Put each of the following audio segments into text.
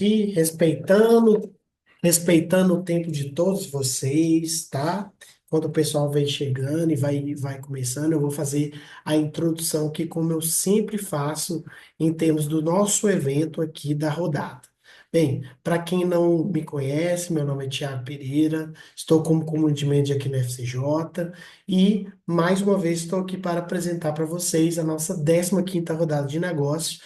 aqui, respeitando o tempo de todos vocês, tá? Quando o pessoal vem chegando e vai começando, eu vou fazer a introdução aqui, como eu sempre faço, em termos do nosso evento aqui da rodada. Bem, para quem não me conhece, meu nome é Tiago Pereira, estou como community manager aqui no FCJ e, mais uma vez, estou aqui para apresentar para vocês a nossa 15ª rodada de negócios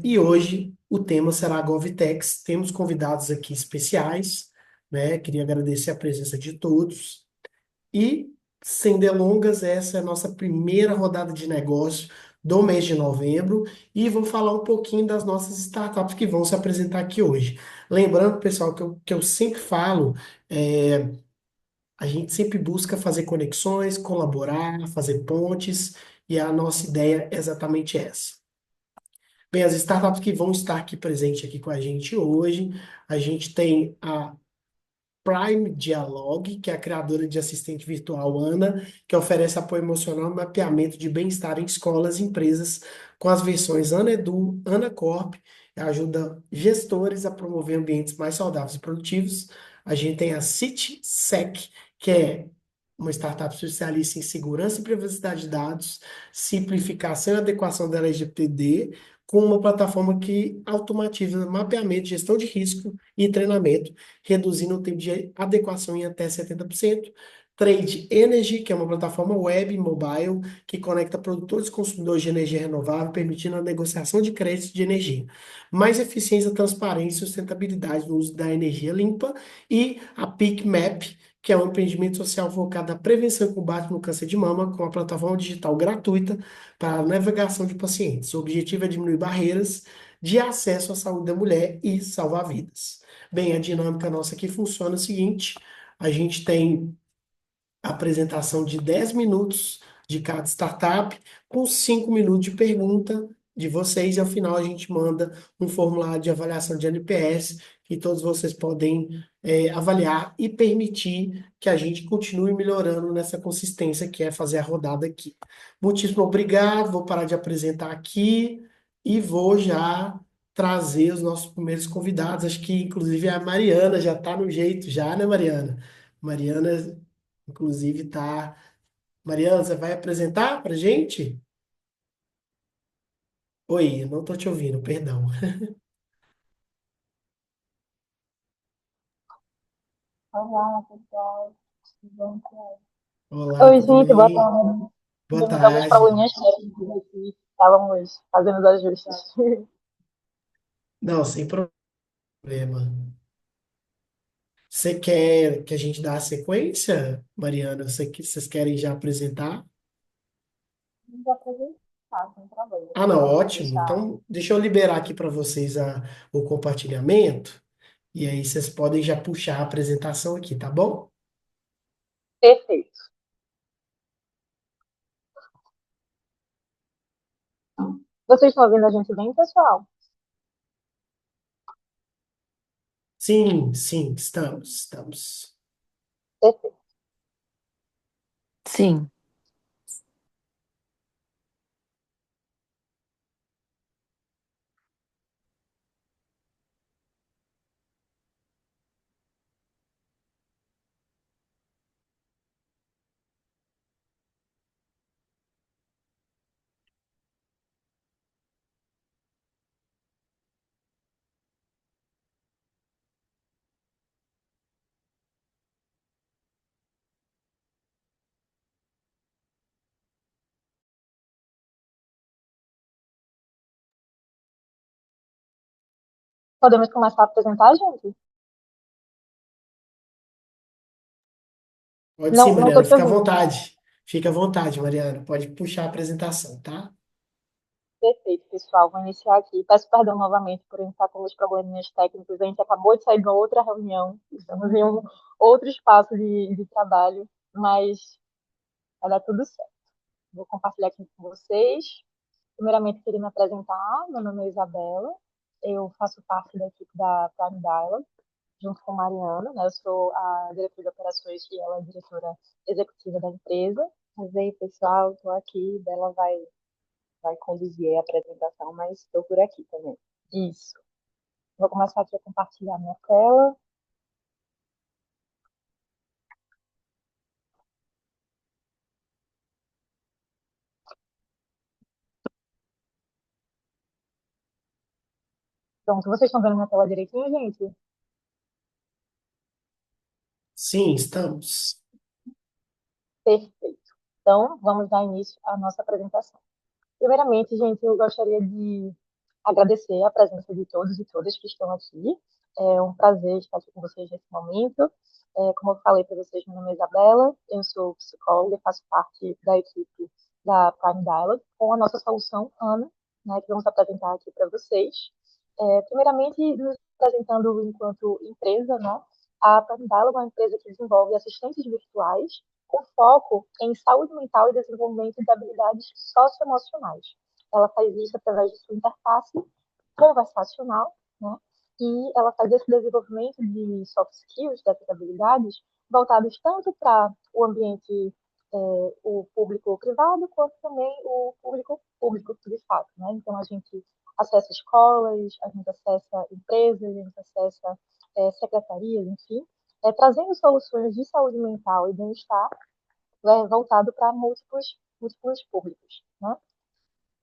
e hoje o tema será a GovTex. Temos convidados aqui especiais, né? Queria agradecer a presença de todos. E, sem delongas, essa é a nossa primeira rodada de negócio do mês de novembro e vou falar um pouquinho das nossas startups que vão se apresentar aqui hoje. Lembrando, pessoal, que eu sempre falo, é, a gente sempre busca fazer conexões, colaborar, fazer pontes e a nossa ideia é exatamente essa. Bem, as startups que vão estar aqui presente aqui com a gente hoje, a gente tem a Prime Dialogue, que é a criadora de assistente virtual Ana, que oferece apoio emocional e mapeamento de bem-estar em escolas e empresas com as versões Ana Edu, Ana Corp, que ajuda gestores a promover ambientes mais saudáveis e produtivos. A gente tem a CitySec, que é uma startup especialista em segurança e privacidade de dados, simplificação e adequação da LGPD, com uma plataforma que automatiza mapeamento, gestão de risco e treinamento, reduzindo o tempo de adequação em até 70%. Trade Energy, que é uma plataforma web e mobile que conecta produtores e consumidores de energia renovável, permitindo a negociação de créditos de energia. Mais eficiência, transparência e sustentabilidade no uso da energia limpa. E a PicMap, que é um empreendimento social focado na prevenção e combate no câncer de mama, com uma plataforma digital gratuita para a navegação de pacientes. O objetivo é diminuir barreiras de acesso à saúde da mulher e salvar vidas. Bem, a dinâmica nossa aqui funciona o seguinte: a gente tem a apresentação de 10 minutos de cada startup, com 5 minutos de pergunta de vocês, e ao final a gente manda um formulário de avaliação de NPS, que todos vocês podem avaliar e permitir que a gente continue melhorando nessa consistência que é fazer a rodada aqui. Muitíssimo obrigado, vou parar de apresentar aqui e vou já trazer os nossos primeiros convidados. Acho que, inclusive, a Mariana já está no jeito, já, né, Mariana? Mariana, inclusive, tá. Mariana, você vai apresentar para gente? Oi, eu não estou te ouvindo, perdão. Olá, pessoal. Tudo bom? Olá, Oi, tudo gente, boa bem? tarde. Boa Tivemos alguns tarde. probleminhas técnicos aqui. Estávamos fazendo os ajustes. Não, sem problema. Você quer que a gente dê a sequência, Mariana? Vocês querem já apresentar? Vamos apresentar, sem problema. Ah, Se não, você ótimo. deixar Então, deixa eu liberar aqui para vocês o compartilhamento, e aí vocês podem já puxar a apresentação aqui, tá bom? perfeito. Vocês estão ouvindo a gente bem, pessoal? Sim, sim, estamos. Perfeito. Sim, Podemos começar a apresentar, gente? Pode sim, Não estou Mariana, te fica à ouvindo. vontade. Fica à vontade, Mariana. Pode puxar a apresentação, tá? Perfeito, pessoal. Vou iniciar aqui. Peço perdão novamente por estar com os probleminhas técnicos. A gente acabou de sair de uma outra reunião. Estamos em um outro espaço de trabalho, mas vai dar tudo certo. Vou compartilhar aqui com vocês. Primeiramente, queria me apresentar. Meu nome é Isabela. Eu faço parte da equipe da Prime Dialogue, junto com Mariana. Né? Eu sou a diretora de operações e ela é a diretora executiva da empresa. Mas aí, pessoal, estou aqui. Ela vai conduzir a apresentação, mas estou por aqui também. Isso. Vou começar aqui a compartilhar minha tela. Pronto, vocês estão vendo minha tela direitinho, gente? Sim, estamos. Perfeito. Então, vamos dar início à nossa apresentação. Primeiramente, gente, eu gostaria de agradecer a presença de todos e todas que estão aqui. É um prazer estar aqui com vocês nesse momento. Como eu falei para vocês, meu nome é Isabela, eu sou psicóloga e faço parte da equipe da Prime Dialogue, com a nossa solução ANA, né, que vamos apresentar aqui para vocês. Primeiramente, nos apresentando enquanto empresa, né, a Prime Dialogue é uma empresa que desenvolve assistentes virtuais com foco em saúde mental e desenvolvimento de habilidades socioemocionais. Ela faz isso através de sua interface conversacional, né? E ela faz esse desenvolvimento de soft skills, dessas habilidades, voltados tanto para o ambiente, o público privado, quanto também o público público, de fato, né? Então, a gente acessa escolas, a gente acessa empresas, a gente acessa secretarias, enfim, trazendo soluções de saúde mental e bem-estar voltado para múltiplos públicos, né?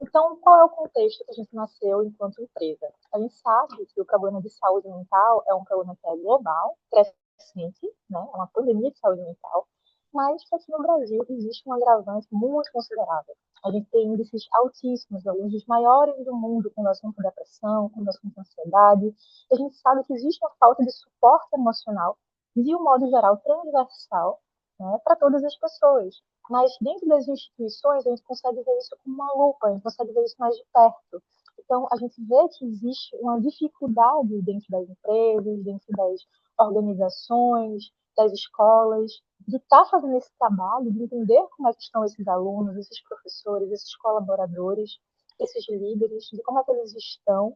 Então, qual é o contexto que a gente nasceu enquanto empresa? A gente sabe que o problema de saúde mental é um problema que é global, crescente, né? É uma pandemia de saúde mental, mas que aqui no Brasil existe um agravante muito considerável. A gente tem índices altíssimos, alguns dos maiores do mundo, com o assunto depressão, com o assunto ansiedade. E a gente sabe que existe uma falta de suporte emocional, de um modo geral, transversal, né, para todas as pessoas. Mas dentro das instituições, a gente consegue ver isso com uma lupa, a gente consegue ver isso mais de perto. Então, a gente vê que existe uma dificuldade dentro das empresas, dentro das organizações, das escolas, de estar fazendo esse trabalho, de entender como é que estão esses alunos, esses professores, esses colaboradores, esses líderes, de como é que eles estão,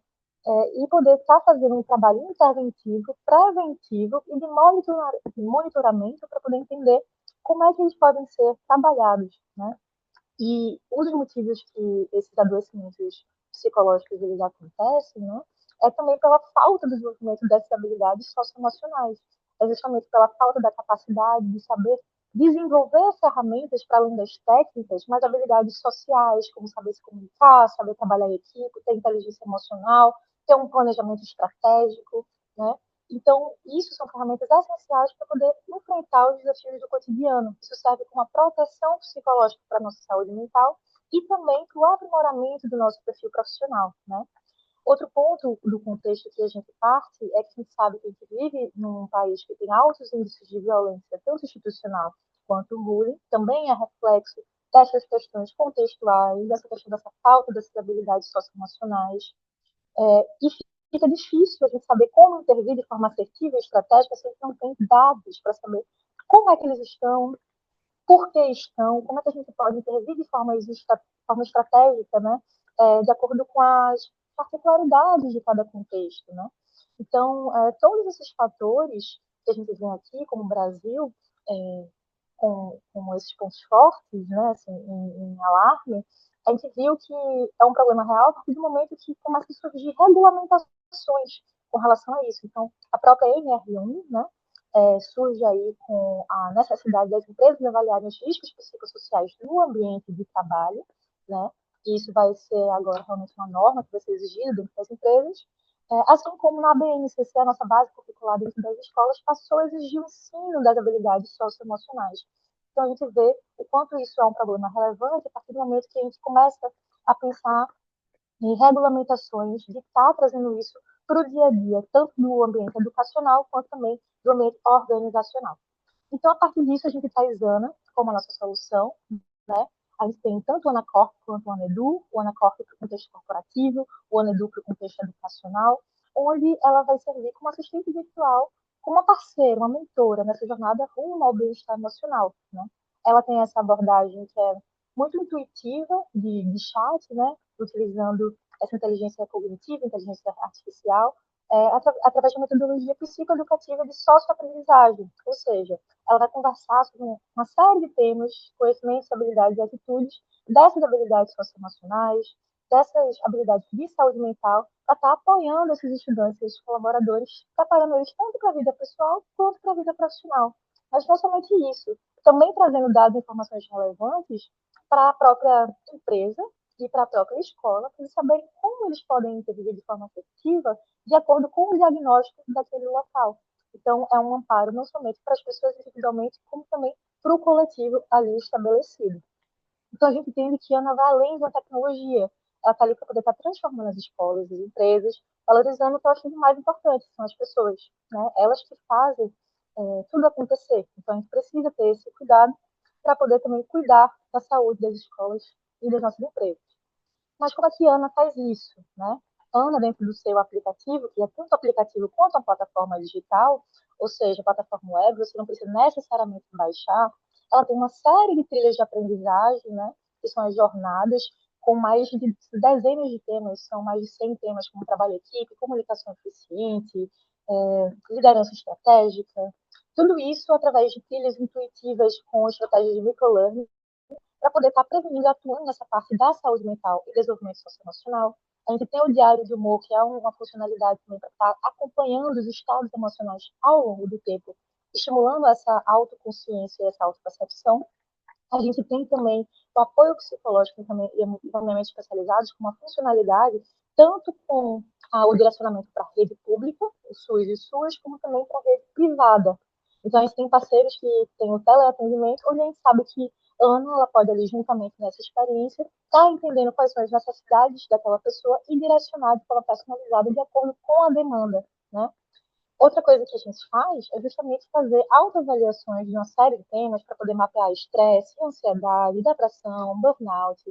e poder estar fazendo um trabalho interventivo, preventivo e de monitoramento para poder entender como é que eles podem ser trabalhados, né? E um dos motivos que esses adoecimentos psicológicos eles acontecem, né, é também pela falta do desenvolvimento dessas habilidades socioemocionais. É justamente pela falta da capacidade de saber desenvolver ferramentas para além das técnicas, mas habilidades sociais, como saber se comunicar, saber trabalhar em equipe, ter inteligência emocional, ter um planejamento estratégico, né? Então, isso são ferramentas essenciais para poder enfrentar os desafios do cotidiano. Isso serve como uma proteção psicológica para a nossa saúde mental e também para o aprimoramento do nosso perfil profissional, né? Outro ponto do contexto que a gente parte é que a gente sabe que a gente vive num país que tem altos índices de violência, tanto institucional quanto bullying, também é reflexo dessas questões contextuais, dessa questão dessa falta dessas habilidades socioemocionais. E fica difícil a gente saber como intervir de forma assertiva e estratégica se a gente não tem dados para saber como é que eles estão, por que estão, como é que a gente pode intervir forma estratégica, né, de acordo com as particularidades de cada contexto, né? Então, todos esses fatores que a gente vê aqui, como o Brasil, é, com esses pontos fortes, né, assim, em alarme, a gente viu que é um problema real a partir do momento que começam a surgir regulamentações com relação a isso. Então, a própria NR1, né, surge aí com a necessidade das empresas avaliarem os riscos psicossociais no ambiente de trabalho, né, e isso vai ser agora realmente uma norma que vai ser exigida dentro das empresas, assim como na BNCC, a nossa base curricular dentro das escolas, passou a exigir o ensino das habilidades socioemocionais. Então, a gente vê o quanto isso é um problema relevante a partir do momento que a gente começa a pensar em regulamentações, de estar trazendo isso para o dia a dia, tanto do ambiente educacional quanto também do ambiente organizacional. Então, a partir disso, a gente está Exana como a nossa solução, né? A gente tem tanto o Anacorp quanto o Anedu, o Anacorp para o contexto corporativo, o Anedu para o contexto educacional, onde ela vai servir como assistente virtual, como uma parceira, uma mentora nessa jornada rumo ao bem-estar emocional, né? Ela tem essa abordagem que é muito intuitiva de chat, né? Utilizando essa inteligência cognitiva, inteligência artificial, através de uma metodologia psicoeducativa de socioaprendizagem, ou seja, ela vai conversar sobre uma série de temas, conhecimentos, habilidades e atitudes dessas habilidades socioemocionais, dessas habilidades de saúde mental para estar apoiando esses estudantes, esses colaboradores, preparando eles tanto para a vida pessoal quanto para a vida profissional. Mas não somente isso, também trazendo dados e informações relevantes para a própria empresa e para a própria escola, para eles saberem como eles podem intervir de forma efetiva de acordo com o diagnóstico daquele local. Então, é um amparo não somente para as pessoas individualmente, como também para o coletivo ali estabelecido. Então, a gente entende que a Ana vai além da tecnologia. Ela está ali para poder estar transformando as escolas, as empresas, valorizando o que eu acho mais importante, que são as pessoas. Né? Elas que fazem tudo acontecer. Então, a gente precisa ter esse cuidado para poder também cuidar da saúde das escolas e das nossas empresas. Mas como é que a Ana faz isso? Né? Ana, dentro do seu aplicativo, que é tanto aplicativo quanto uma plataforma digital, ou seja, plataforma web, você não precisa necessariamente baixar, ela tem uma série de trilhas de aprendizagem, né? Que são as jornadas, com mais de dezenas de temas, são mais de 100 temas, como trabalho em equipe, comunicação eficiente, liderança estratégica, tudo isso através de trilhas intuitivas com estratégias de microlearning, para poder estar prevenindo e atuando nessa parte da saúde mental e desenvolvimento socioemocional. A gente tem o diário de humor, que é uma funcionalidade também para estar acompanhando os estados emocionais ao longo do tempo, estimulando essa autoconsciência e essa autopercepção. A gente tem também o apoio psicológico e acompanhamento especializados com uma funcionalidade tanto com o direcionamento para a rede pública, o SUS e SUAS, como também para a rede privada. Então, a gente tem parceiros que têm o teleatendimento, onde a gente sabe que a Ana ela pode ali, juntamente nessa experiência, estar tá entendendo quais são as necessidades daquela pessoa e direcionar de forma personalizada de acordo com a demanda, né? Outra coisa que a gente faz é justamente fazer autoavaliações de uma série de temas para poder mapear estresse, ansiedade, depressão, burnout,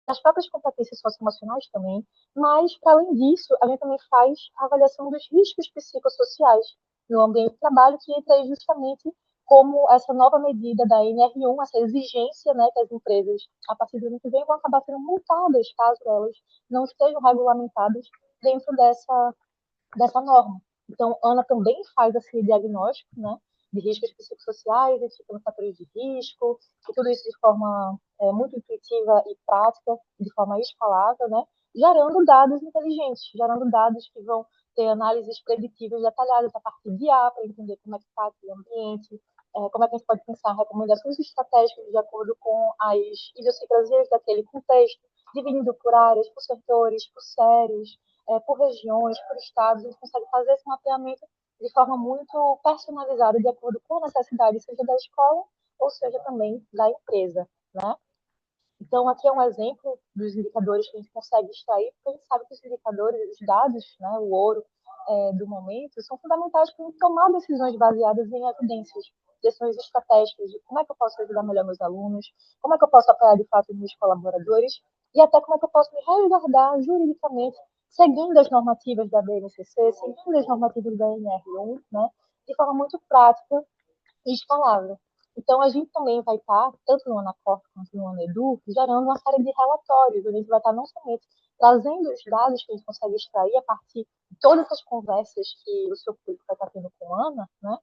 as próprias competências socioemocionais também, mas, para além disso, a gente também faz a avaliação dos riscos psicossociais no ambiente de trabalho, que entra aí justamente como essa nova medida da NR1, essa exigência, né, que as empresas, a partir do ano que vem, vão acabar sendo multadas caso elas não estejam regulamentadas dentro dessa norma. Então, Ana também faz esse diagnóstico, né, de riscos psicossociais, identificando fatores de risco, e tudo isso de forma muito intuitiva e prática, de forma escalável, né, gerando dados inteligentes, gerando dados que vão ter análises preditivas detalhadas a partir de A, para entender como é que está aquele ambiente, como é que a gente pode pensar recomendações estratégicas de acordo com as idiosincrasias daquele contexto, dividindo por áreas, por setores, por séries, por regiões, por estados, a gente consegue fazer esse mapeamento de forma muito personalizada, de acordo com a necessidade, seja da escola ou seja também da empresa, né? Então, aqui é um exemplo dos indicadores que a gente consegue extrair, porque a gente sabe que os indicadores, os dados, né, o ouro do momento, são fundamentais para tomar decisões baseadas em evidências, decisões estratégicas de como é que eu posso ajudar melhor meus alunos, como é que eu posso apoiar de fato meus colaboradores e até como é que eu posso me resguardar juridicamente, seguindo as normativas da BNCC, seguindo as normativas da NR1, né, de forma muito prática e escalável. Então, a gente também vai estar, tanto no Anacorp quanto no Anedu, gerando uma série de relatórios, onde a gente vai estar não somente trazendo os dados que a gente consegue extrair a partir de todas as conversas que o seu público vai estar tendo com a Ana, né?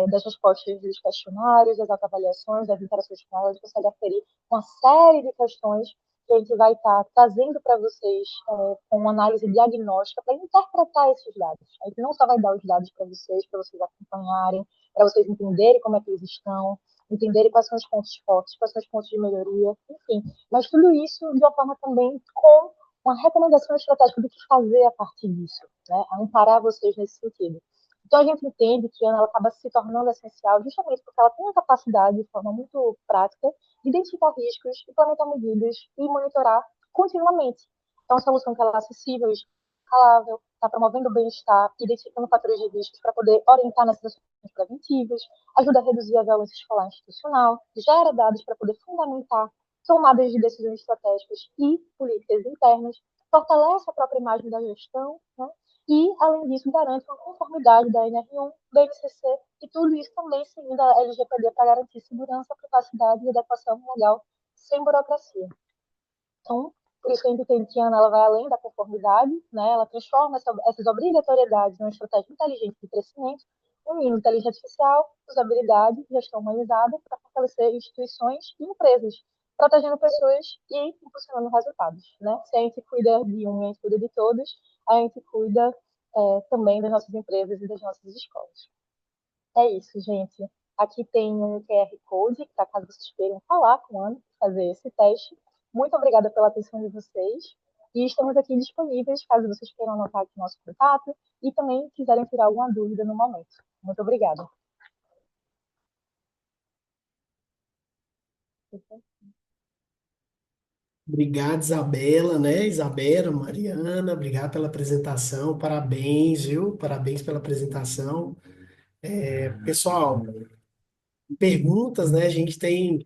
Das respostas dos questionários, das autoavaliações, das interações com ela, a gente consegue aferir uma série de questões que a gente vai estar trazendo para vocês com uma análise diagnóstica para interpretar esses dados. A gente não só vai dar os dados para vocês acompanharem, para vocês entenderem como é que eles estão, entenderem quais são os pontos fortes, quais são os pontos de melhoria, enfim. Mas tudo isso de uma forma também com uma recomendação estratégica do que fazer a partir disso, né? A amparar vocês nesse sentido. Então, a gente entende que a Ana ela acaba se tornando essencial justamente porque ela tem a capacidade, de forma muito prática, de identificar riscos, implementar medidas e monitorar continuamente. Então, a solução que ela é acessível e escalável, está promovendo o bem-estar, identificando fatores de riscos para poder orientar nas ações preventivas, ajuda a reduzir a violência escolar institucional, gera dados para poder fundamentar tomadas de decisões estratégicas e políticas internas, fortalece a própria imagem da gestão, né? E, além disso, garante uma conformidade da NR1, da NCC, e tudo isso também seguindo a LGPD para garantir segurança, privacidade e adequação legal sem burocracia. Então, por isso que a gente entende que a Ana ela vai além da conformidade, né? Ela transforma essas obrigatoriedades em uma estratégia inteligente de crescimento, unindo inteligência artificial, usabilidade, gestão humanizada para fortalecer instituições e empresas, protegendo pessoas e impulsionando resultados, né? Se a gente cuida de um, a gente cuida de todos, a gente cuida também das nossas empresas e das nossas escolas. É isso, gente. Aqui tem um QR Code, para caso vocês queiram falar com o Ana, fazer esse teste. Muito obrigada pela atenção de vocês. E estamos aqui disponíveis, caso vocês queiram anotar aqui o nosso contato e também quiserem tirar alguma dúvida no momento. Muito obrigada. Obrigado, Isabela, né? Isabela, Mariana, obrigado pela apresentação, parabéns, viu? Parabéns pela apresentação. Pessoal, perguntas, né? A gente tem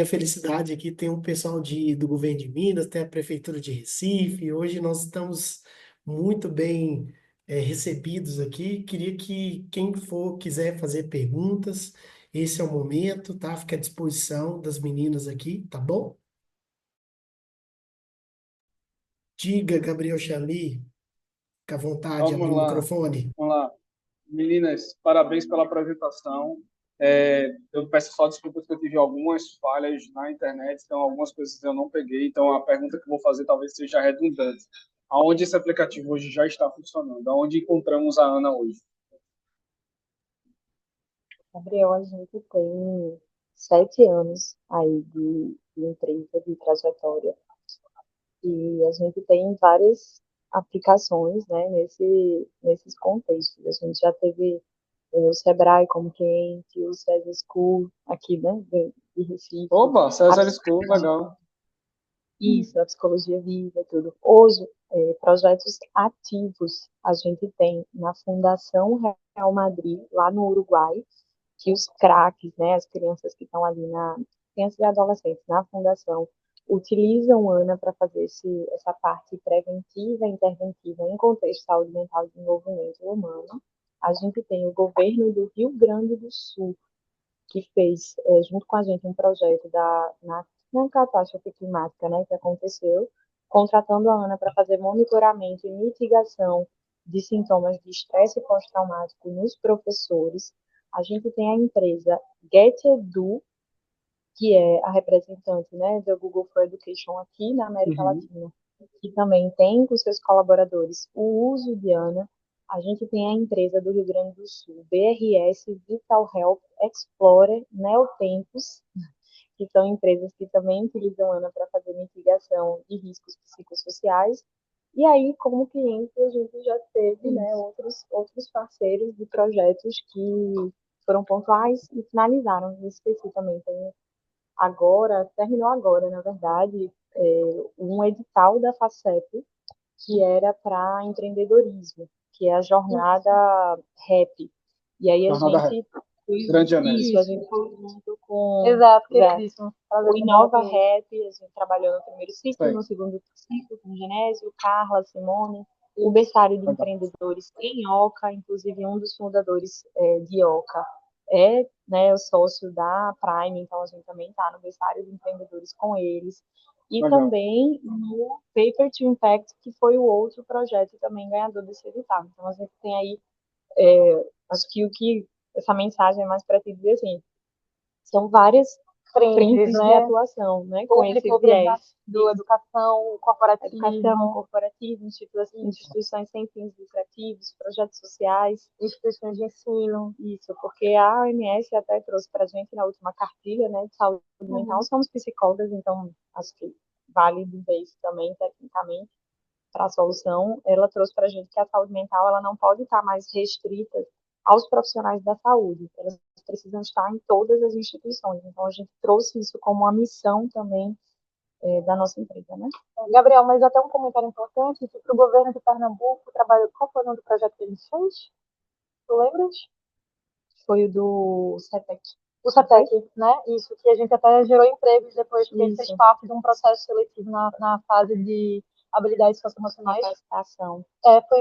a felicidade aqui, tem um pessoal do governo de Minas, tem a prefeitura de Recife. Hoje nós estamos muito bem recebidos aqui. Queria que quem for quiser fazer perguntas, esse é o momento, tá? Fica à disposição das meninas aqui, tá bom? Diga, Gabriel Chali, fica à vontade, Vamos abrindo o lá, microfone. vamos lá. Meninas, parabéns pela apresentação. Eu peço só desculpas que eu tive algumas falhas na internet, então algumas coisas eu não peguei. Então a pergunta que eu vou fazer talvez seja redundante. Aonde esse aplicativo hoje já está funcionando? Aonde encontramos a Ana hoje? Gabriel, a gente tem 7 anos aí de empresa, de trajetória, e a gente tem várias aplicações, né, nesses contextos. A gente já teve o Sebrae como cliente, o César School aqui, né, de Recife, Opa, a César School, legal. isso, a psicologia viva, tudo. Hoje, projetos ativos a gente tem na Fundação Real Madrid, lá no Uruguai, que os craques, né, as crianças que estão ali crianças e adolescentes na fundação, utilizam Ana para fazer essa parte preventiva e interventiva em contexto de saúde mental e desenvolvimento humano. A gente tem o governo do Rio Grande do Sul, que fez, junto com a gente, um projeto na catástrofe climática, né, que aconteceu, contratando a Ana para fazer monitoramento e mitigação de sintomas de estresse pós-traumático nos professores. A gente tem a empresa GetEdu, que é a representante, né, do Google for Education aqui na América Uhum. Latina, que também tem com seus colaboradores o uso de ANA. A gente tem a empresa do Rio Grande do Sul, BRS, Vital Health, Explorer, Neotempos, que são empresas que também utilizam ANA para fazer mitigação de riscos psicossociais. E aí, como cliente, a gente já teve, né, outros parceiros de projetos que foram pontuais e finalizaram. Esqueci também, tem terminou agora, na verdade, um edital da FACEP, que era para empreendedorismo, que é a jornada RAP. E aí a Jornada Rap. gente Grande Anésio. isso, a gente foi junto com Exato, Zé. queridíssimo. O Inova Rap, a gente trabalhou no primeiro ciclo, Sei. no segundo ciclo com Genésio, Carla, Simone, o berçário de Legal. empreendedores em Oca, inclusive um dos fundadores de Oca né, o sócio da Prime, então a gente também está no berçário de empreendedores com eles. E Legal. também no Paper to Impact, que foi o outro projeto também ganhador desse edital. Então a gente tem aí, acho que essa mensagem é mais para te dizer assim, são várias frentes de né? atuação, né, com esse Público, viés. educação corporativa, Educação corporativa, instituições sem fins lucrativos, projetos sociais, instituições de ensino. isso, porque a OMS até trouxe para a gente na última cartilha, né, de saúde mental, somos psicólogas, então acho que vale dizer isso também, tecnicamente, para a solução. Ela trouxe para a gente que a saúde mental ela não pode estar mais restrita aos profissionais da saúde, elas precisam estar em todas as instituições. Então a gente trouxe isso como uma missão também da nossa empresa, né? Gabriel, mas até um comentário importante, que para o governo de Pernambuco, trabalhou, qual foi o nome do projeto que ele fez? Tu lembras? Foi o do CETEC. O CETEC, né? Isso, que a gente até gerou empregos depois, porque ele fez Isso. parte de um processo seletivo na fase de habilidades socioemocionais. Capacitação. Foi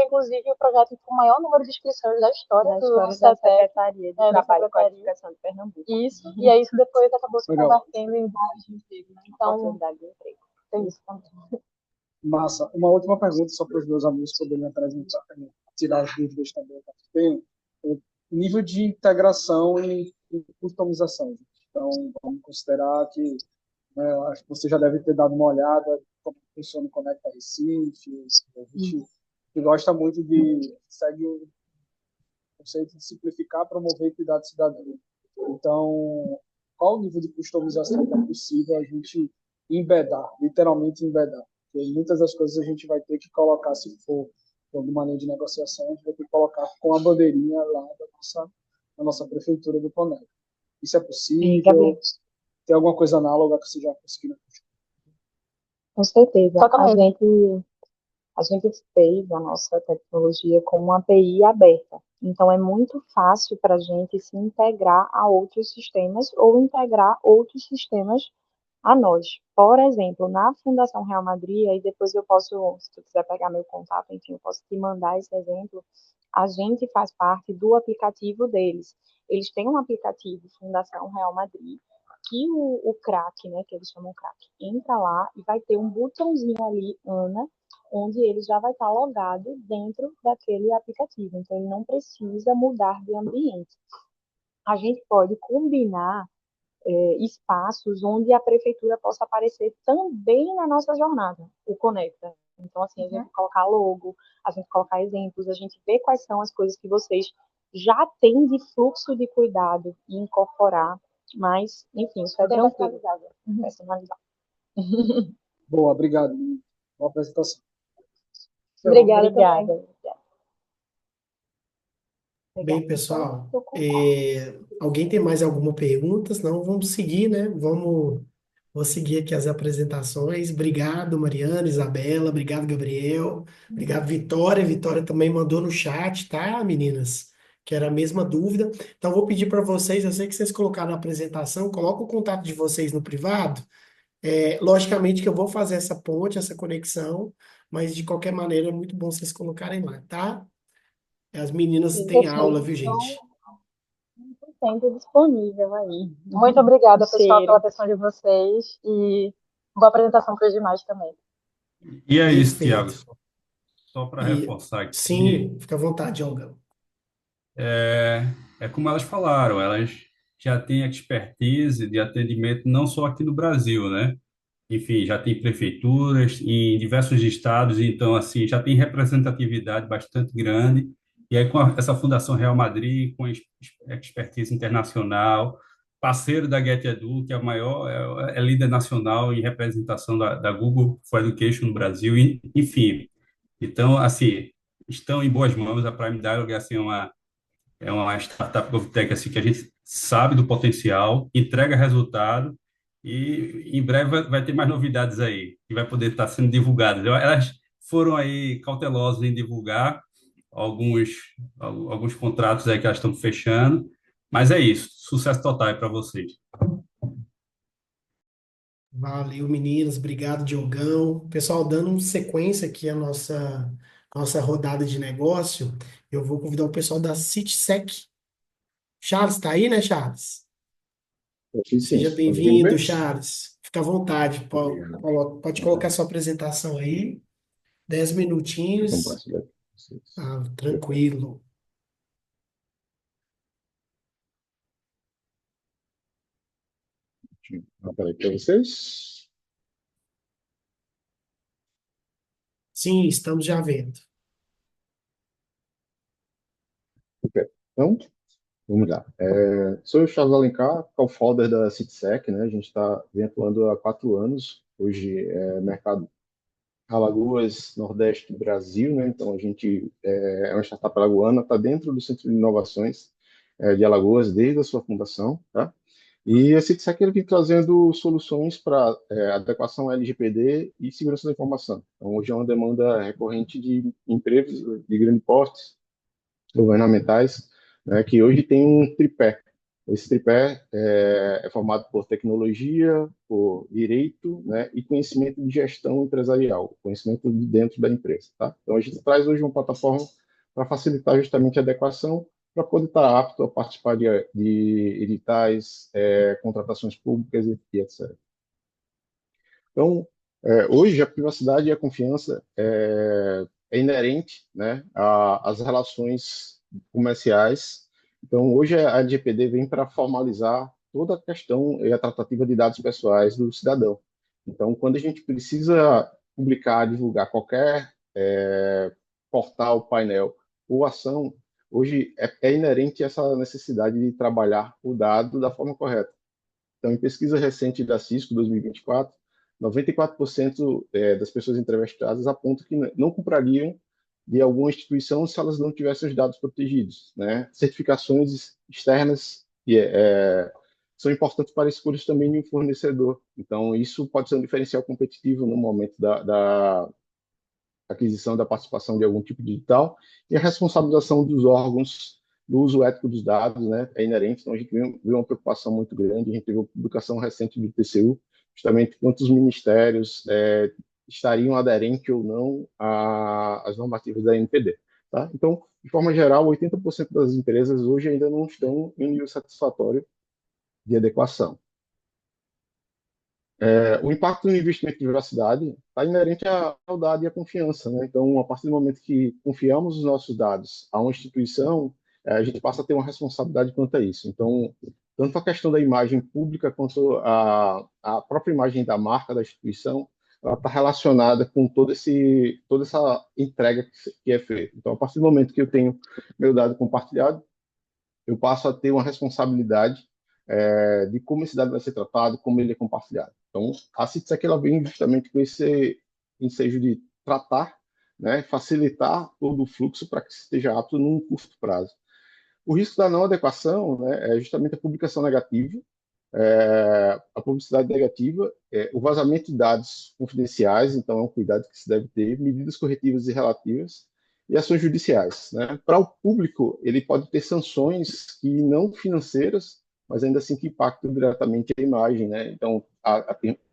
inclusive o projeto com o maior número de inscrições da história da CETEC, Secretaria de da Trabalho e Secretaria. Qualificação de Pernambuco. Isso, e aí isso depois acabou se Legal. convertendo em vários empregos. Né? Então, Oportunidade de emprego. tem isso também. Massa. Uma última pergunta, só para os meus amigos poderem apresentar, tirar as dúvidas também. Tem o nível de integração e customização. Então, vamos considerar que né? Acho que você já deve ter dado uma olhada em como funciona o Conecta Recife. A gente gosta muito de segue o conceito de simplificar, promover e cuidar do cidadão. Então, qual o nível de customização que é possível a gente embedar, literalmente embedar? Porque muitas das coisas a gente vai ter que colocar, se for de alguma linha de negociação, a gente vai ter que colocar com a bandeirinha lá da nossa prefeitura do Conecta. Isso é Gabriel, possível? Tem alguma coisa análoga que você já conseguiu? com certeza. Totalmente. A gente fez a nossa tecnologia com uma API aberta. Então, é muito fácil para a gente se integrar a outros sistemas ou integrar outros sistemas a nós. Por exemplo, na Fundação Real Madrid, aí depois eu posso, se tu quiser pegar meu contato, enfim, eu posso te mandar esse exemplo. A gente faz parte do aplicativo deles. Eles têm um aplicativo Fundação Real Madrid, que o craque, né, que eles chamam craque, entra lá e vai ter um botãozinho ali, Ana, onde ele já vai estar logado dentro daquele aplicativo. Então, ele não precisa mudar de ambiente. A gente pode combinar espaços onde a prefeitura possa aparecer também na nossa jornada, o Conecta. Então, assim, a gente colocar logo, a gente colocar exemplos, a gente vê quais são as coisas que vocês já têm de fluxo de cuidado e incorporar, mas, enfim, isso é tranquilo. Personalizado. Boa, obrigado. Boa apresentação. Obrigada. Obrigada. Bem, pessoal, alguém tem mais alguma pergunta? Senão vamos seguir, né? Vou seguir aqui as apresentações. Obrigado, Mariana, Isabela. Obrigado, Gabriel. Obrigado, Vitória. Vitória também mandou no chat, tá, meninas? Que era a mesma dúvida. Então, vou pedir para vocês, eu sei que vocês colocaram na apresentação, coloca o contato de vocês no privado. Logicamente que eu vou fazer essa ponte, essa conexão, mas de qualquer maneira é muito bom vocês colocarem lá, tá? As meninas têm aula, viu, gente? Sempre disponível aí. Muito obrigada, pessoal, pela atenção de vocês e boa apresentação para os demais também. E é isso, Tiago. Perfeito. Só para E reforçar aqui, sim, fica à vontade, Olga. é, é como elas falaram, elas já têm expertise de atendimento não só aqui no Brasil, né? Enfim, já tem prefeituras em diversos estados, então, assim, já tem representatividade bastante grande. E aí, com essa Fundação Real Madrid, com expertise internacional, parceiro da Get Edu, que é a maior, é líder nacional em representação da Google for Education no Brasil, e, enfim. Então, assim, estão em boas mãos. A Prime Dialogue assim, é uma startup GovTech assim, que a gente sabe do potencial, entrega resultado, e em breve vai ter mais novidades aí, que vai poder estar sendo divulgadas. Elas foram aí cautelosas em divulgar alguns, alguns contratos aí que elas estão fechando, mas é isso. Sucesso total para vocês. Valeu, meninas. Obrigado, Diogão. Pessoal, dando sequência aqui à nossa rodada de negócio, eu vou convidar o pessoal da CitySec. Charles, está aí, né, Charles? Sim, Seja estão me ouvindo bem-vindo, bem? Charles. Fica à vontade. Pode colocar sua apresentação aí. 10 Deixa eu minutinhos. compartilhar com vocês. Tranquilo. Deixa eu aparelho para vocês. Sim, estamos já vendo. Ok. Então, vamos lá. Sou o Charles Alencar, co-founder da CitySec, né? A gente está atuando há 4 anos. Hoje é mercado Alagoas, Nordeste do Brasil, né? Então, a gente é uma startup alagoana, está dentro do Centro de Inovações de Alagoas desde a sua fundação, tá? E a CitySec ele vem trazendo soluções para adequação LGPD e segurança da informação. Então, hoje é uma demanda recorrente de empresas de grande porte, governamentais, né, que hoje tem um tripé. Esse tripé é formado por tecnologia, por direito, né, e conhecimento de gestão empresarial, conhecimento de dentro da empresa. Tá? Então, a gente traz hoje uma plataforma para facilitar justamente a adequação, para poder estar apto a participar de editais, contratações públicas e etc. Então, hoje, a privacidade e a confiança é inerente, né, às relações comerciais. Então, hoje a LGPD vem para formalizar toda a questão e a tratativa de dados pessoais do cidadão. Então, quando a gente precisa publicar, divulgar qualquer portal, painel ou ação, hoje é inerente essa necessidade de trabalhar o dado da forma correta. Então, em pesquisa recente da Cisco 2024, 94% das pessoas entrevistadas apontam que não comprariam de alguma instituição se elas não tivessem os dados protegidos, né? Certificações externas são importantes para escolhas também de um fornecedor. Então, isso pode ser um diferencial competitivo no momento da aquisição da participação de algum tipo digital, e a responsabilização dos órgãos do uso ético dos dados, né, é inerente. Então, a gente viu uma preocupação muito grande. A gente teve uma publicação recente do TCU, justamente quantos ministérios estariam aderentes ou não às normativas da NPD. Tá? Então, de forma geral, 80% das empresas hoje ainda não estão em nível satisfatório de adequação. O impacto no investimento de privacidade está inerente à lealdade e à confiança, né? Então, a partir do momento que confiamos os nossos dados a uma instituição, a gente passa a ter uma responsabilidade quanto a isso. Então, tanto a questão da imagem pública quanto a própria imagem da marca da instituição, ela está relacionada com toda essa entrega que é feita. Então, a partir do momento que eu tenho meu dado compartilhado, eu passo a ter uma responsabilidade de como esse dado vai ser tratado, como ele é compartilhado. Então, a CITSEC ela vem justamente com esse ensejo de tratar, né, facilitar todo o fluxo para que esteja apto num curto prazo. O risco da não adequação, né, é justamente a publicação negativa, a publicidade negativa, o vazamento de dados confidenciais, então é um cuidado que se deve ter, medidas corretivas e relativas, e ações judiciais. Né? Para o público, ele pode ter sanções que não financeiras, mas ainda assim que impactam diretamente a imagem. Né? Então,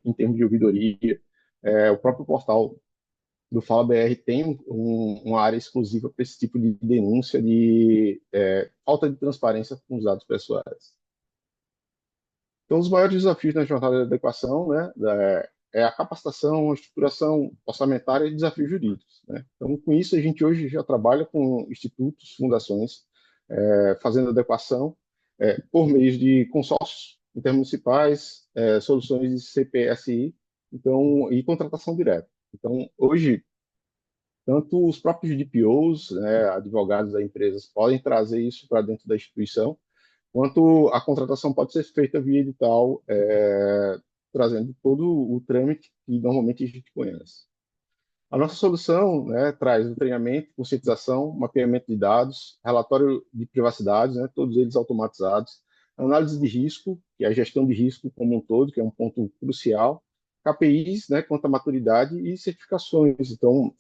em termos de ouvidoria, o próprio portal do Fala BR tem uma área exclusiva para esse tipo de denúncia de falta de transparência com os dados pessoais. Então, os maiores desafios na jornada de adequação, né, é a capacitação, a estruturação orçamentária e desafios jurídicos. Né? Então, com isso, a gente hoje já trabalha com institutos, fundações, fazendo adequação por meio de consórcios intermunicipais, soluções de CPSI, então, e contratação direta. Então, hoje, tanto os próprios DPOs, né, advogados das empresas, podem trazer isso para dentro da instituição, quanto a contratação pode ser feita via edital, trazendo todo o trâmite que normalmente a gente conhece. A nossa solução, né, traz o treinamento, conscientização, mapeamento de dados, relatório de privacidade, né, todos eles automatizados, análise de risco, que é a gestão de risco como um todo, que é um ponto crucial, KPIs, né, quanto à maturidade e certificações. Então,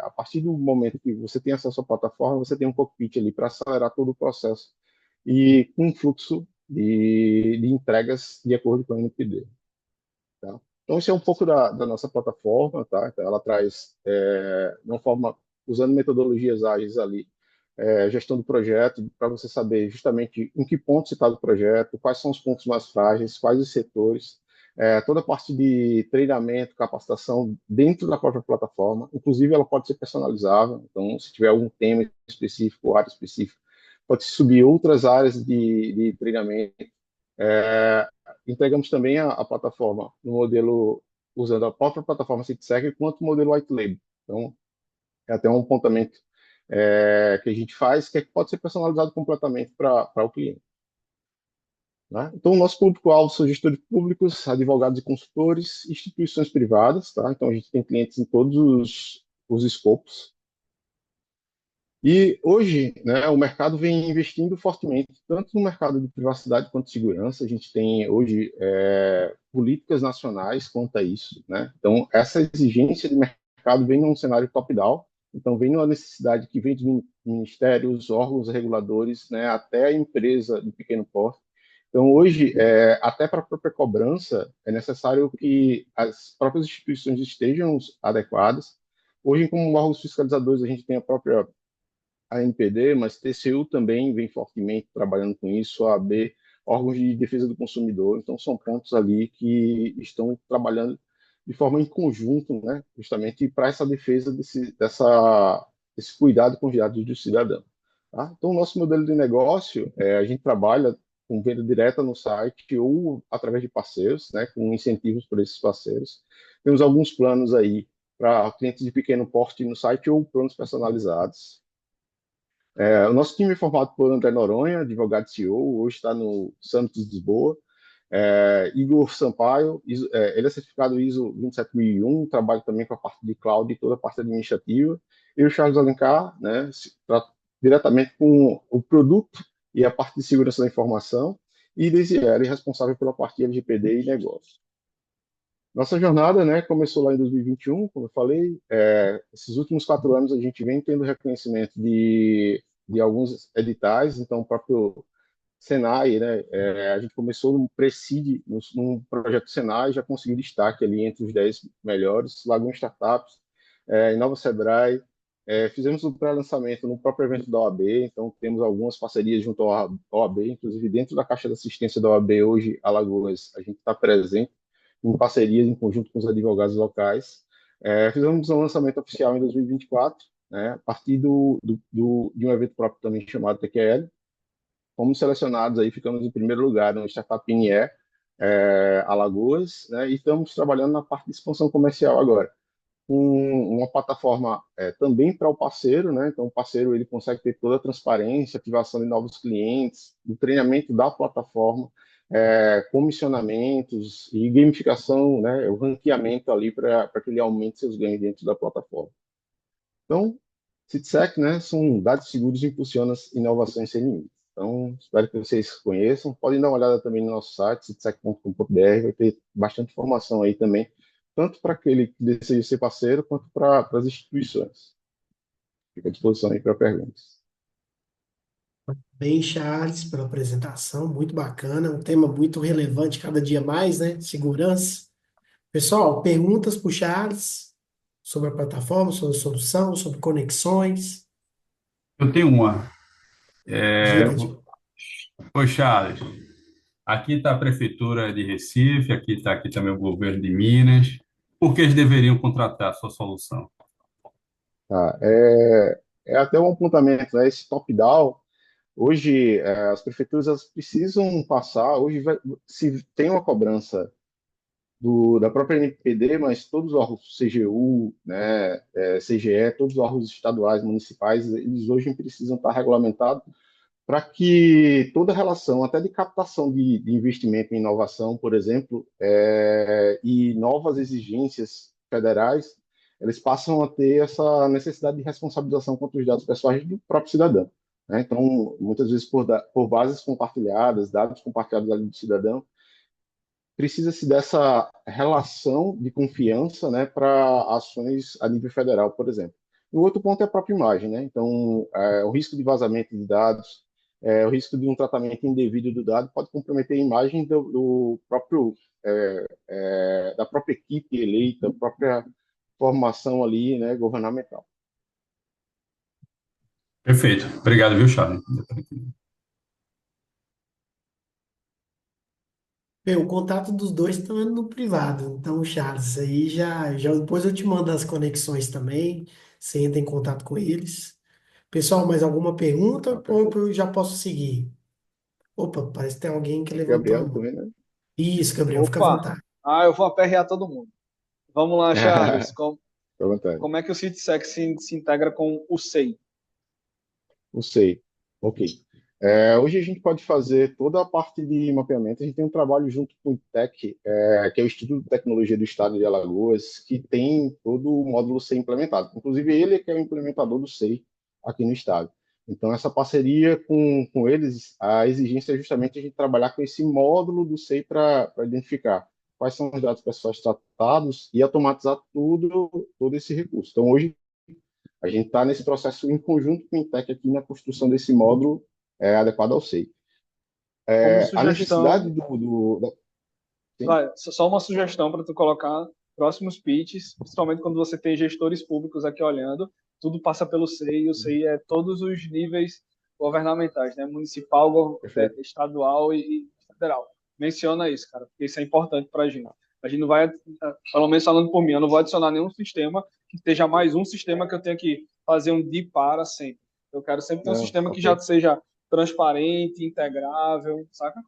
a partir do momento que você tem acesso à plataforma, você tem um cockpit ali para acelerar todo o processo e com um fluxo de entregas de acordo com a NPD. Tá? Então, isso é um pouco da nossa plataforma. Tá? Então, ela traz, de uma forma, usando metodologias ágeis ali, gestão do projeto, para você saber justamente em que ponto se está do projeto, quais são os pontos mais frágeis, quais os setores, toda a parte de treinamento, capacitação dentro da própria plataforma. Inclusive, ela pode ser personalizável. Então, se tiver algum tema específico, área específica, pode subir outras áreas de treinamento. Entregamos também a plataforma no modelo, usando a própria plataforma CitySec, quanto o modelo White Label. Então, é até um apontamento que a gente faz, que pode ser personalizado completamente para o cliente. Né? Então, o nosso público-alvo são gestores públicos, advogados e consultores, instituições privadas. Tá? Então, a gente tem clientes em todos os escopos. E hoje, né, o mercado vem investindo fortemente, tanto no mercado de privacidade quanto de segurança. A gente tem hoje políticas nacionais quanto a isso. Né? Então, essa exigência de mercado vem num cenário top-down, então vem numa necessidade que vem dos ministérios, órgãos reguladores, né, até a empresa de pequeno porte. Então, hoje, até para a própria cobrança, é necessário que as próprias instituições estejam adequadas. Hoje, como órgãos fiscalizadores, a gente tem a própria ANPD, mas TCU também vem fortemente trabalhando com isso, a OAB, órgãos de defesa do consumidor. Então, são pontos ali que estão trabalhando de forma em conjunto, né, justamente para essa defesa desse cuidado com os dados do cidadão. Tá? Então, o nosso modelo de negócio, a gente trabalha com venda direta no site ou através de parceiros, né, com incentivos por esses parceiros. Temos alguns planos aí para clientes de pequeno porte no site ou planos personalizados. O nosso time é formado por André Noronha, advogado e CEO, hoje está no Summit de Lisboa. Igor Sampaio, ele é certificado ISO 27001, trabalha também com a parte de cloud e toda a parte administrativa. E o Charles Alencar, né, trata diretamente com o produto e a parte de segurança da informação. E Deisiele, responsável pela parte de LGPD e negócio. Nossa jornada, né, começou lá em 2021, como eu falei. Esses últimos 4 anos a gente vem tendo reconhecimento de alguns editais, então o próprio Senai, né, a gente começou no Preside, num projeto Senai, já conseguiu destaque ali entre os 10 melhores, Lagoa Startups, Inova Sebrae, fizemos o pré-lançamento no próprio evento da OAB, então temos algumas parcerias junto à OAB, inclusive dentro da caixa de assistência da OAB hoje, Alagoas, a gente está presente em parcerias, em conjunto com os advogados locais. Fizemos um lançamento oficial em 2024, né, a partir de um evento próprio também chamado TQL. Fomos selecionados aí, ficamos em primeiro lugar no Startup NE, Alagoas, né, e estamos trabalhando na parte de expansão comercial agora, com uma plataforma também para o parceiro, né, então o parceiro ele consegue ter toda a transparência, ativação de novos clientes, o treinamento da plataforma, comissionamentos e gamificação, né, o ranqueamento ali para que ele aumente seus ganhos dentro da plataforma. Então, CITSEC, né, são dados seguros e impulsionam as inovações sem limites. Então, espero que vocês conheçam. Podem dar uma olhada também no nosso site, citsec.com.br, vai ter bastante informação aí também, tanto para aquele que deseja ser parceiro, quanto para as instituições. Fica à disposição aí para perguntas. Bem, Charles, pela apresentação, muito bacana, um tema muito relevante cada dia mais, né? Segurança. Pessoal, perguntas para o Charles sobre a plataforma, sobre a solução, sobre conexões. Eu tenho uma. Diga, diga. Oi, Charles. Aqui está a Prefeitura de Recife, aqui está aqui também o governo de Minas. Por que eles deveriam contratar a sua solução? Tá, até um apontamento, né? Esse top-down, hoje as prefeituras elas precisam passar, hoje se tem uma cobrança da própria NPD, mas todos os órgãos, CGU, né, CGE, todos os órgãos estaduais, municipais, eles hoje precisam estar regulamentados para que toda relação, até de captação de investimento em inovação, por exemplo, e novas exigências federais, eles passam a ter essa necessidade de responsabilização contra os dados pessoais do próprio cidadão, né? Então, muitas vezes por bases compartilhadas, dados compartilhados ali do cidadão, precisa-se dessa relação de confiança, né, para ações a nível federal, por exemplo. O outro ponto é a própria imagem, né? Então, o risco de vazamento de dados, o risco de um tratamento indevido do dado pode comprometer a imagem do próprio da própria equipe eleita, própria formação ali, né, governamental. Perfeito. Obrigado, viu, Charles? Bem, o contato dos dois está no privado. Então, Charles, aí já depois eu te mando as conexões também. Você entra em contato com eles. Pessoal, mais alguma pergunta Ok. ou eu já posso seguir? Opa, parece que tem alguém que levantou a Gabriel mão. também, né? Isso, Gabriel, fica à Opa! vontade. Eu vou aperrear todo mundo. Vamos lá, Charles. Fica à vontade. Como é que o CITSEC se integra com o SEI? Não sei. Ok. Hoje a gente pode fazer toda a parte de mapeamento. A gente tem um trabalho junto com o ITEC, que é o Instituto de Tecnologia do Estado de Alagoas, que tem todo o módulo SEI implementado. Inclusive, ele é que é o implementador do SEI aqui no estado. Então, essa parceria com eles, a exigência é justamente a gente trabalhar com esse módulo do SEI para identificar quais são os dados pessoais tratados e automatizar todo esse recurso. Então, hoje, a gente está nesse processo em conjunto com o Intec aqui na construção desse módulo adequado ao SEI. Como A necessidade sugestão, sim, só uma sugestão para tu colocar próximos pitches, principalmente quando você tem gestores públicos aqui olhando, tudo passa pelo SEI, e o SEI é todos os níveis governamentais, né? Municipal, perfeito. estadual e federal. Menciona isso, cara, porque isso é importante para a gente. A gente não vai, pelo menos falando por mim, eu não vou adicionar nenhum sistema que esteja mais um sistema que eu tenha que fazer um de para sempre. Eu quero sempre ter um Não, sistema que já ok. seja transparente, integrável, saca?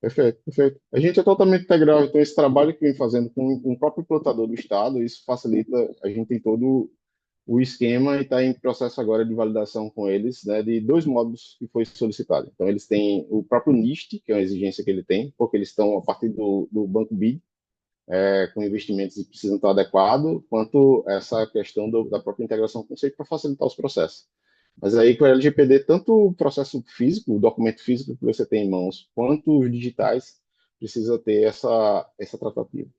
Perfeito, perfeito. A gente é totalmente integral, então esse trabalho que vem fazendo com o próprio implantador do Estado, isso facilita, a gente tem todo o esquema e está em processo agora de validação com eles, né, de dois módulos que foi solicitado. Então, eles têm o próprio NIST, que é uma exigência que ele tem, porque eles estão a partir do Banco BID, com investimentos que precisam estar adequados, quanto essa questão da própria integração com o conceito para facilitar os processos. Mas aí com o LGPD, tanto o processo físico, o documento físico que você tem em mãos, quanto os digitais, precisa ter essa tratativa.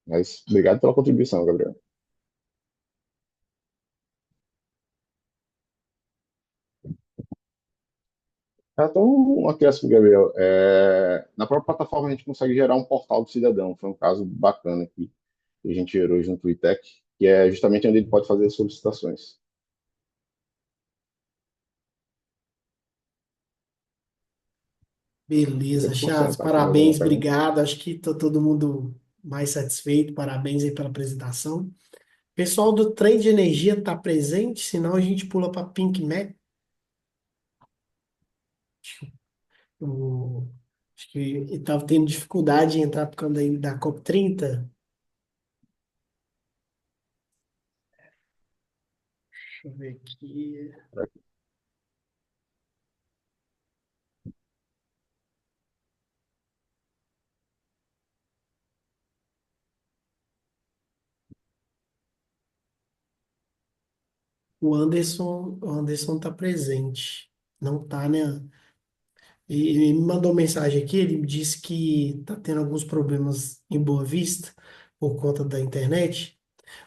Mas obrigado pela contribuição, Gabriel. Então, um acréscimo, Gabriel. Na própria plataforma a gente consegue gerar um portal do cidadão. Foi um caso bacana aqui que a gente gerou junto ao ITEC, que é justamente onde ele pode fazer as solicitações. Beleza, Charles, 100%. Tá? Mais alguma parabéns, pergunta? obrigado. Acho que está todo mundo mais satisfeito. Parabéns aí pela apresentação. Pessoal do trem de energia está presente, senão a gente pula para Pink Mac. O- Acho que estava tendo dificuldade em entrar por causa da COP30. Deixa eu ver aqui. O Anderson está presente. Não está, né? E ele me mandou mensagem aqui, ele me disse que está tendo alguns problemas em Boa Vista por conta da internet,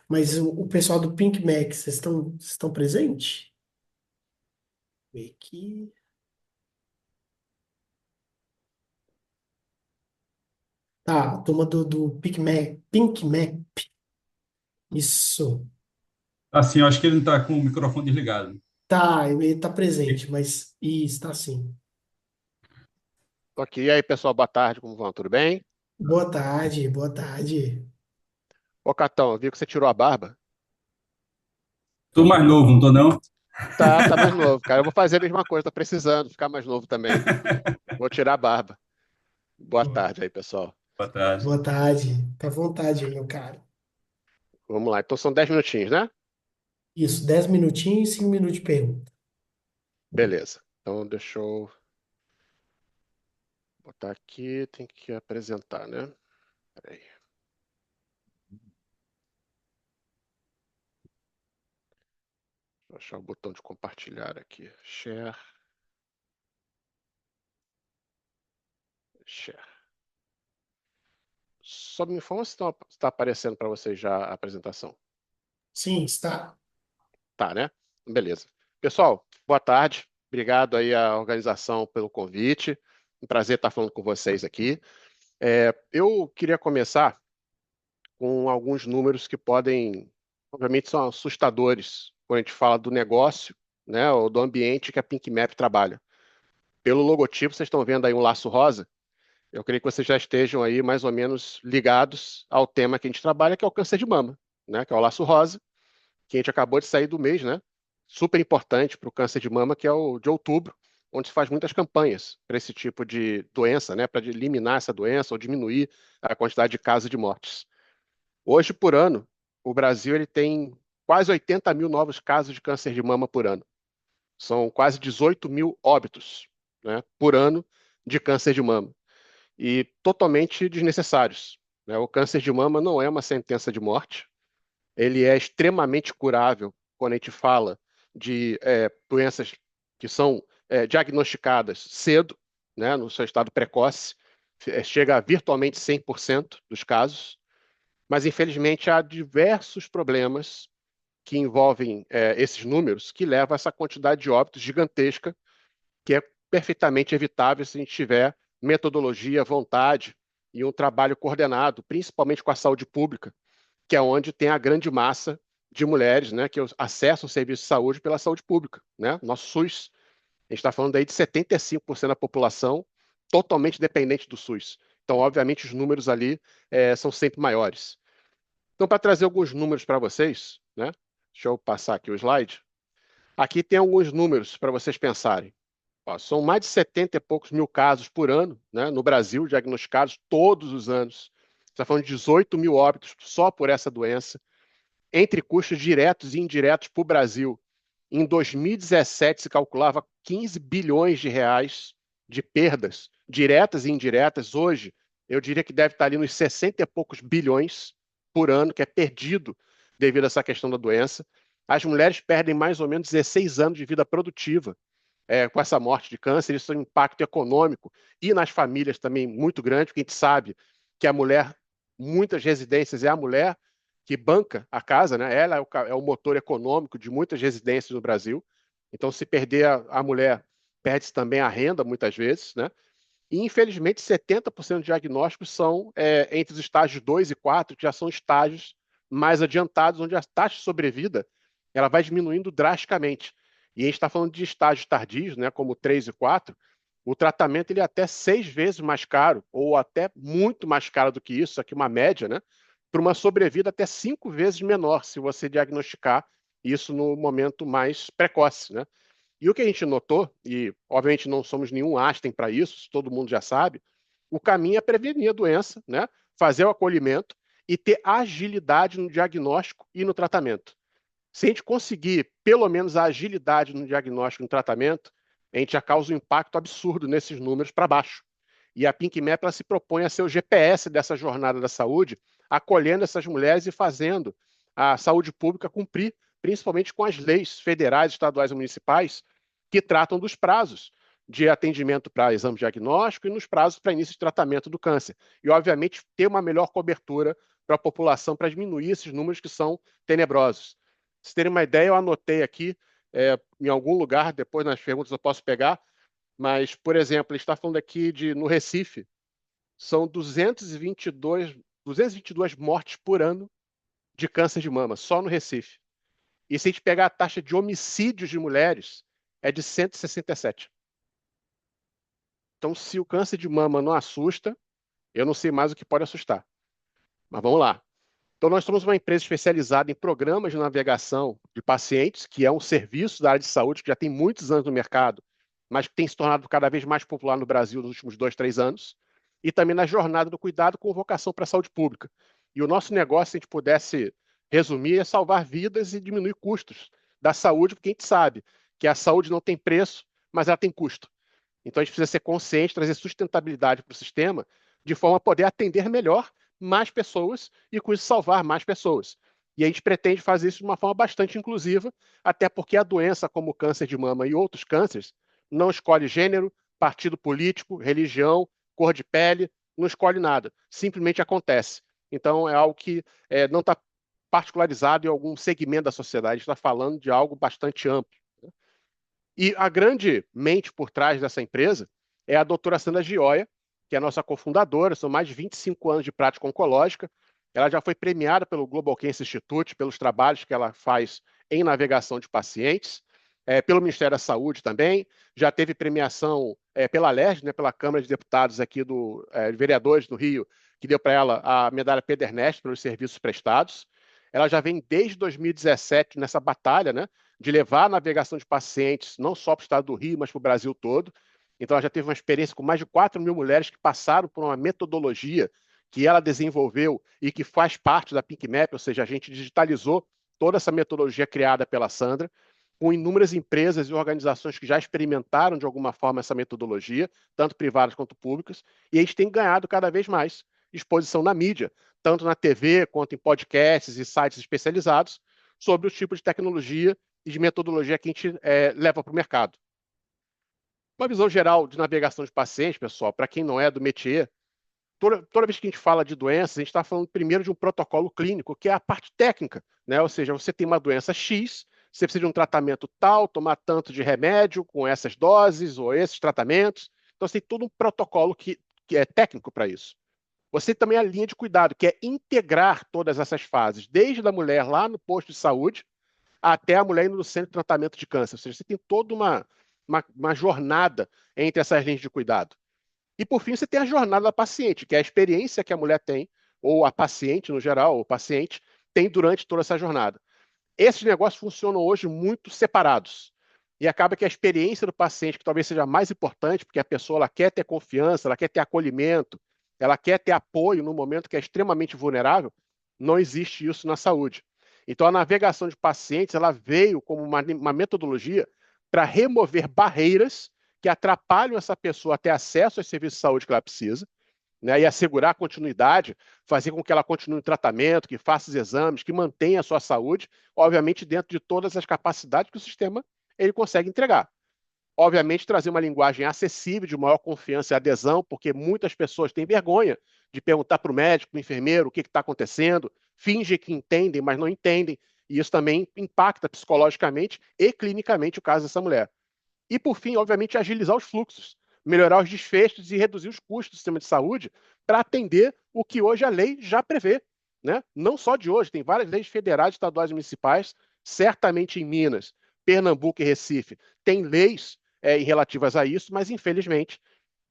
mas o pessoal do Pink Mac, vocês estão presentes? Deixa eu ver aqui. Tá, a turma do Pink Mac, isso. Assim, eu acho que ele não está com o microfone desligado. Tá, ele está presente, mas isso, tá sim. Tô aqui. E aí, pessoal, boa tarde, como vão? Tudo bem? Boa tarde, boa tarde. Ô, Catão, eu vi que você tirou a barba. Tô mais novo, não tô não? Tá mais novo, cara. Eu vou fazer a mesma coisa, tô precisando ficar mais novo também. Vou tirar a barba. Boa tarde aí, pessoal. Boa tarde. Boa tarde. Fica à vontade, meu caro. Vamos lá. Então são 10 minutinhos, né? Isso, 10 minutinhos e 5 minutos de pergunta. Beleza. Então deixa eu botar aqui. Tem que apresentar, né? Peraí. Vou achar o botão de compartilhar aqui. Share. Share. Só me informa se está aparecendo para vocês já a apresentação. Sim, está. Tá, né? Beleza. Pessoal, boa tarde. Obrigado aí à organização pelo convite. Um prazer estar falando com vocês aqui. Eu queria começar com alguns números que podem, obviamente, são assustadores quando a gente fala do negócio, né, ou do ambiente que a PinkMap trabalha. Pelo logotipo, vocês estão vendo aí um laço rosa. Eu creio que vocês já estejam aí mais ou menos ligados ao tema que a gente trabalha, que é o câncer de mama, né, que é o laço rosa, que a gente acabou de sair do mês, né? Super importante para o câncer de mama, que é o de outubro, onde se faz muitas campanhas para esse tipo de doença, né? Para eliminar essa doença ou diminuir a quantidade de casos de mortes. Hoje, por ano, o Brasil ele tem quase 80 mil novos casos de câncer de mama por ano. São quase 18 mil óbitos, né, por ano de câncer de mama. E totalmente desnecessários, né? O câncer de mama não é uma sentença de morte, ele é extremamente curável quando a gente fala de doenças que são diagnosticadas cedo, né, no seu estado precoce, chega a virtualmente 100% dos casos, mas infelizmente há diversos problemas que envolvem esses números que levam a essa quantidade de óbitos gigantesca, que é perfeitamente evitável se a gente tiver metodologia, vontade e um trabalho coordenado, principalmente com a saúde pública, que é onde tem a grande massa de mulheres, né, que acessam o serviço de saúde pela saúde pública, né? Nosso SUS, a gente está falando aí de 75% da população totalmente dependente do SUS. Então, obviamente, os números ali são sempre maiores. Então, para trazer alguns números para vocês, né? Deixa eu passar aqui o slide. Aqui tem alguns números para vocês pensarem. Ó, são mais de 70 e poucos mil casos por ano, né, no Brasil, diagnosticados todos os anos. Você está falando de 18 mil óbitos só por essa doença. Entre custos diretos e indiretos para o Brasil, em 2017 se calculava 15 bilhões de reais de perdas diretas e indiretas. Hoje, eu diria que deve estar ali nos 60 e poucos bilhões por ano, que é perdido devido a essa questão da doença. As mulheres perdem mais ou menos 16 anos de vida produtiva com essa morte de câncer. Isso tem um impacto econômico e nas famílias também muito grande, porque a gente sabe que a mulher, muitas residências, é a mulher que banca a casa, né? Ela é o motor econômico de muitas residências no Brasil. Então, se perder a mulher, perde-se também a renda, muitas vezes, né? E, infelizmente, 70% dos diagnósticos são entre os estágios 2 e 4, que já são estágios mais adiantados, onde a taxa de sobrevida ela vai diminuindo drasticamente. E a gente está falando de estágios tardios, né, como 3 e 4, o tratamento ele é até 6 vezes mais caro, ou até muito mais caro do que isso, aqui uma média, né, para uma sobrevida até 5 vezes menor, se você diagnosticar isso no momento mais precoce, né? E o que a gente notou, e obviamente não somos nenhum Einstein para isso todo mundo já sabe, o caminho é prevenir a doença, né? Fazer o acolhimento e ter agilidade no diagnóstico e no tratamento. Se a gente conseguir pelo menos a agilidade no diagnóstico e no tratamento, a gente já causa um impacto absurdo nesses números para baixo. E a PinkMap ela se propõe a ser o GPS dessa jornada da saúde, acolhendo essas mulheres e fazendo a saúde pública cumprir, principalmente com as leis federais, estaduais e municipais, que tratam dos prazos de atendimento para exame diagnóstico e nos prazos para início de tratamento do câncer. E, obviamente, ter uma melhor cobertura para a população para diminuir esses números que são tenebrosos. Se vocês terem uma ideia, eu anotei aqui em algum lugar, depois nas perguntas eu posso pegar, mas, por exemplo, ele está falando aqui no Recife, são 222 mortes por ano de câncer de mama, só no Recife. E se a gente pegar a taxa de homicídios de mulheres, é de 167. Então, se o câncer de mama não assusta, eu não sei mais o que pode assustar. Mas vamos lá. Então, nós somos uma empresa especializada em programas de navegação de pacientes, que é um serviço da área de saúde que já tem muitos anos no mercado, mas que tem se tornado cada vez mais popular no Brasil nos últimos 2, 3 anos, e também na jornada do cuidado com vocação para a saúde pública. E o nosso negócio, se a gente pudesse resumir, é salvar vidas e diminuir custos da saúde, porque a gente sabe que a saúde não tem preço, mas ela tem custo. Então, a gente precisa ser consciente, trazer sustentabilidade para o sistema, de forma a poder atender melhor mais pessoas e com isso salvar mais pessoas. E a gente pretende fazer isso de uma forma bastante inclusiva, até porque a doença como o câncer de mama e outros cânceres não escolhe gênero, partido político, religião, cor de pele, não escolhe nada, simplesmente acontece. Então é algo que não está particularizado em algum segmento da sociedade, a gente está falando de algo bastante amplo. E a grande mente por trás dessa empresa é a doutora Sandra Gioia, que é a nossa cofundadora, são mais de 25 anos de prática oncológica. Ela já foi premiada pelo Global Cancer Institute, pelos trabalhos que ela faz em navegação de pacientes, pelo Ministério da Saúde também, já teve premiação pela Alerj, né, pela Câmara de Deputados aqui de vereadores do Rio, que deu para ela a medalha Pedernest pelos serviços prestados. Ela já vem desde 2017 nessa batalha, né, de levar a navegação de pacientes não só para o estado do Rio, mas para o Brasil todo. Então, ela já teve uma experiência com mais de 4 mil mulheres que passaram por uma metodologia que ela desenvolveu e que faz parte da PinkMap, ou seja, a gente digitalizou toda essa metodologia criada pela Sandra, com inúmeras empresas e organizações que já experimentaram de alguma forma essa metodologia, tanto privadas quanto públicas, e a gente tem ganhado cada vez mais exposição na mídia, tanto na TV quanto em podcasts e sites especializados, sobre o tipo de tecnologia e de metodologia que a gente leva para o mercado. Uma visão geral de navegação de pacientes, pessoal, para quem não é do métier, toda vez que a gente fala de doenças, a gente está falando primeiro de um protocolo clínico, que é a parte técnica, né? Ou seja, você tem uma doença X, você precisa de um tratamento tal, tomar tanto de remédio com essas doses ou esses tratamentos. Então, você tem todo um protocolo que é técnico para isso. Você tem também a linha de cuidado, que é integrar todas essas fases, desde a mulher lá no posto de saúde até a mulher indo no centro de tratamento de câncer. Ou seja, você tem toda uma jornada entre essas linhas de cuidado. E, por fim, você tem a jornada da paciente, que é a experiência que a mulher tem, ou a paciente, no geral, ou o paciente, tem durante toda essa jornada. Esses negócios funcionam hoje muito separados. e acaba que a experiência do paciente, que talvez seja mais importante, porque a pessoa ela quer ter confiança, ela quer ter acolhimento, ela quer ter apoio no momento que é extremamente vulnerável, não existe isso na saúde. Então, a navegação de pacientes ela veio como uma metodologia para remover barreiras que atrapalham essa pessoa a ter acesso aos serviços de saúde que ela precisa, né, e assegurar a continuidade, fazer com que ela continue o tratamento, que faça os exames, que mantenha a sua saúde, obviamente dentro de todas as capacidades que o sistema ele consegue entregar. Obviamente, trazer uma linguagem acessível, de maior confiança e adesão, porque muitas pessoas têm vergonha de perguntar para o médico, para o enfermeiro, o que está acontecendo, fingem que entendem, mas não entendem, e isso também impacta psicologicamente e clinicamente o caso dessa mulher. E, por fim, obviamente, agilizar os fluxos, melhorar os desfechos e reduzir os custos do sistema de saúde para atender o que hoje a lei já prevê. Né? Não só de hoje, tem várias leis federais, estaduais e municipais, certamente em Minas, Pernambuco e Recife, tem leis relativas a isso, mas, infelizmente,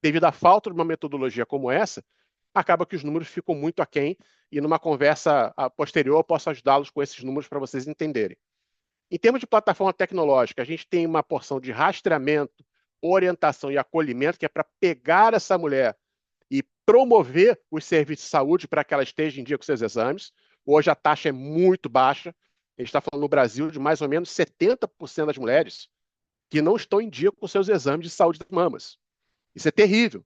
devido à falta de uma metodologia como essa, acaba que os números ficam muito aquém, e numa conversa posterior eu posso ajudá-los com esses números para vocês entenderem. Em termos de plataforma tecnológica, a gente tem uma porção de rastreamento, orientação e acolhimento, que é para pegar essa mulher e promover os serviços de saúde para que ela esteja em dia com seus exames. Hoje a taxa é muito baixa. A gente está falando no Brasil de mais ou menos 70% das mulheres que não estão em dia com seus exames de saúde das mamas. Isso é terrível.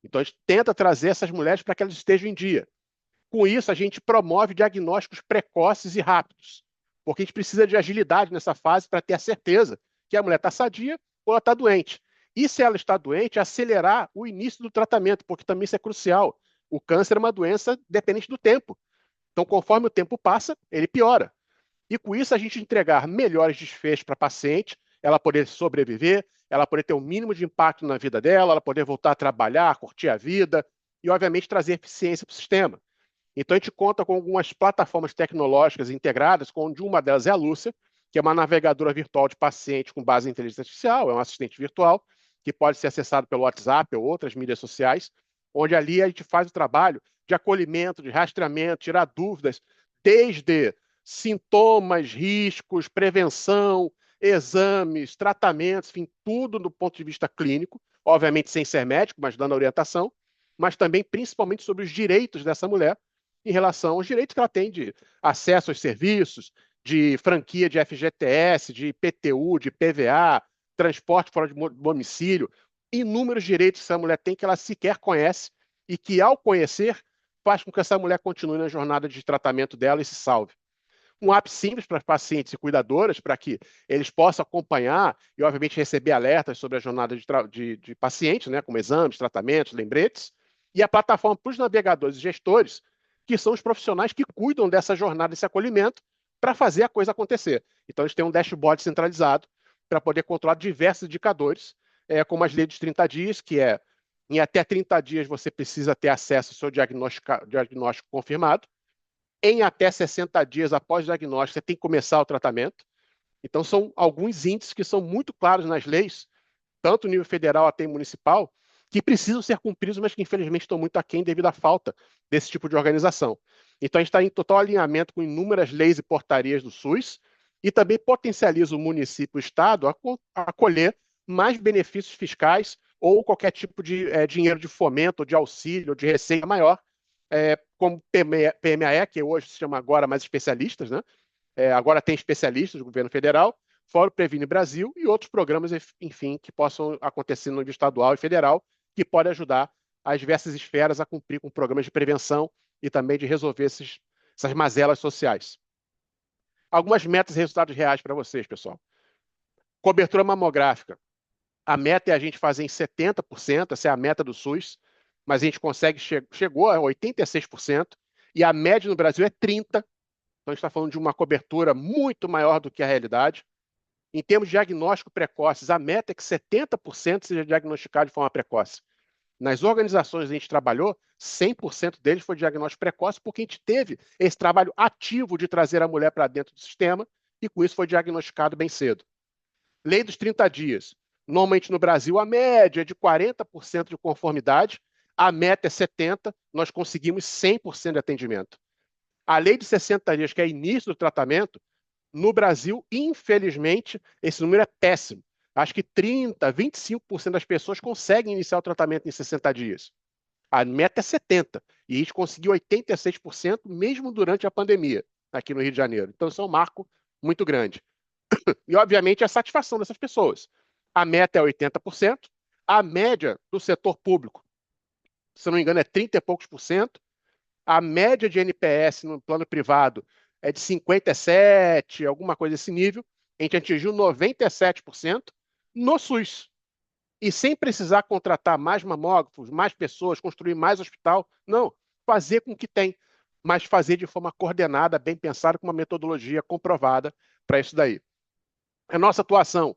Então a gente tenta trazer essas mulheres para que elas estejam em dia. Com isso, a gente promove diagnósticos precoces e rápidos, porque a gente precisa de agilidade nessa fase para ter a certeza que a mulher está sadia ou ela está doente. E se ela está doente, acelerar o início do tratamento, porque também isso é crucial. O câncer é uma doença dependente do tempo. Então, conforme o tempo passa, ele piora. E com isso, a gente entregar melhores desfechos para a paciente, ela poder sobreviver, ela poder ter o mínimo de impacto na vida dela, ela poder voltar a trabalhar, curtir a vida e, obviamente, trazer eficiência para o sistema. Então, a gente conta com algumas plataformas tecnológicas integradas, onde uma delas é a Lúcia, que é uma navegadora virtual de paciente com base em inteligência artificial, é um assistente virtual, que pode ser acessado pelo WhatsApp ou outras mídias sociais, onde ali a gente faz o trabalho de acolhimento, de rastreamento, tirar dúvidas, desde sintomas, riscos, prevenção, exames, tratamentos, enfim, tudo do ponto de vista clínico, obviamente sem ser médico, mas dando orientação, mas também principalmente sobre os direitos dessa mulher, em relação aos direitos que ela tem de acesso aos serviços, de franquia de FGTS, de IPTU, de PVA, transporte fora de domicílio, inúmeros direitos que essa mulher tem que ela sequer conhece e que, ao conhecer, faz com que essa mulher continue na jornada de tratamento dela e se salve. Um app simples para pacientes e cuidadoras, para que eles possam acompanhar e, obviamente, receber alertas sobre a jornada de pacientes, né, como exames, tratamentos, lembretes, e a plataforma para os navegadores e gestores, que são os profissionais que cuidam dessa jornada, desse acolhimento, para fazer a coisa acontecer. Então, a gente tem um dashboard centralizado para poder controlar diversos indicadores, como as leis dos 30 dias, que é em até 30 dias você precisa ter acesso ao seu diagnóstico confirmado. Em até 60 dias após o diagnóstico, você tem que começar o tratamento. Então, são alguns índices que são muito claros nas leis, tanto no nível federal até municipal, que precisam ser cumpridos, mas que infelizmente estão muito aquém devido à falta desse tipo de organização. Então, a gente está em total alinhamento com inúmeras leis e portarias do SUS e também potencializa o município e o Estado a acolher mais benefícios fiscais ou qualquer tipo de dinheiro de fomento, ou de auxílio, ou de receita maior, como PMAE, que hoje se chama agora mais especialistas, né? Agora tem especialistas do governo federal, fora o Previne Brasil e outros programas, enfim, que possam acontecer no nível estadual e federal, que podem ajudar as diversas esferas a cumprir com programas de prevenção e também de resolver essas mazelas sociais. Algumas metas e resultados reais para vocês, pessoal. Cobertura mamográfica. A meta é a gente fazer em 70%, essa é a meta do SUS, mas a gente consegue, chegou a 86%, e a média no Brasil é 30%. Então, a gente está falando de uma cobertura muito maior do que a realidade. Em termos de diagnóstico precoces, a meta é que 70% seja diagnosticado de forma precoce. Nas organizações que a gente trabalhou, 100% deles foi diagnóstico precoce, porque a gente teve esse trabalho ativo de trazer a mulher para dentro do sistema, e com isso foi diagnosticado bem cedo. Lei dos 30 dias. Normalmente no Brasil, a média é de 40% de conformidade, a meta é 70%, nós conseguimos 100% de atendimento. A lei de 60 dias, que é início do tratamento, no Brasil, infelizmente, esse número é péssimo. acho que 30, 25% das pessoas conseguem iniciar o tratamento em 60 dias. A meta é 70%. E a gente conseguiu 86% mesmo durante a pandemia aqui no Rio de Janeiro. Então, isso é um marco muito grande. E, obviamente, a satisfação dessas pessoas. A meta é 80%. A média do setor público, se não me engano, é 30 e poucos por cento. A média de NPS no plano privado é de 57, alguma coisa desse nível. A gente atingiu 97% no SUS. E sem precisar contratar mais mamógrafos, mais pessoas, construir mais hospital. Não, fazer com o que tem, mas fazer de forma coordenada, bem pensada, com uma metodologia comprovada para isso daí. A nossa atuação,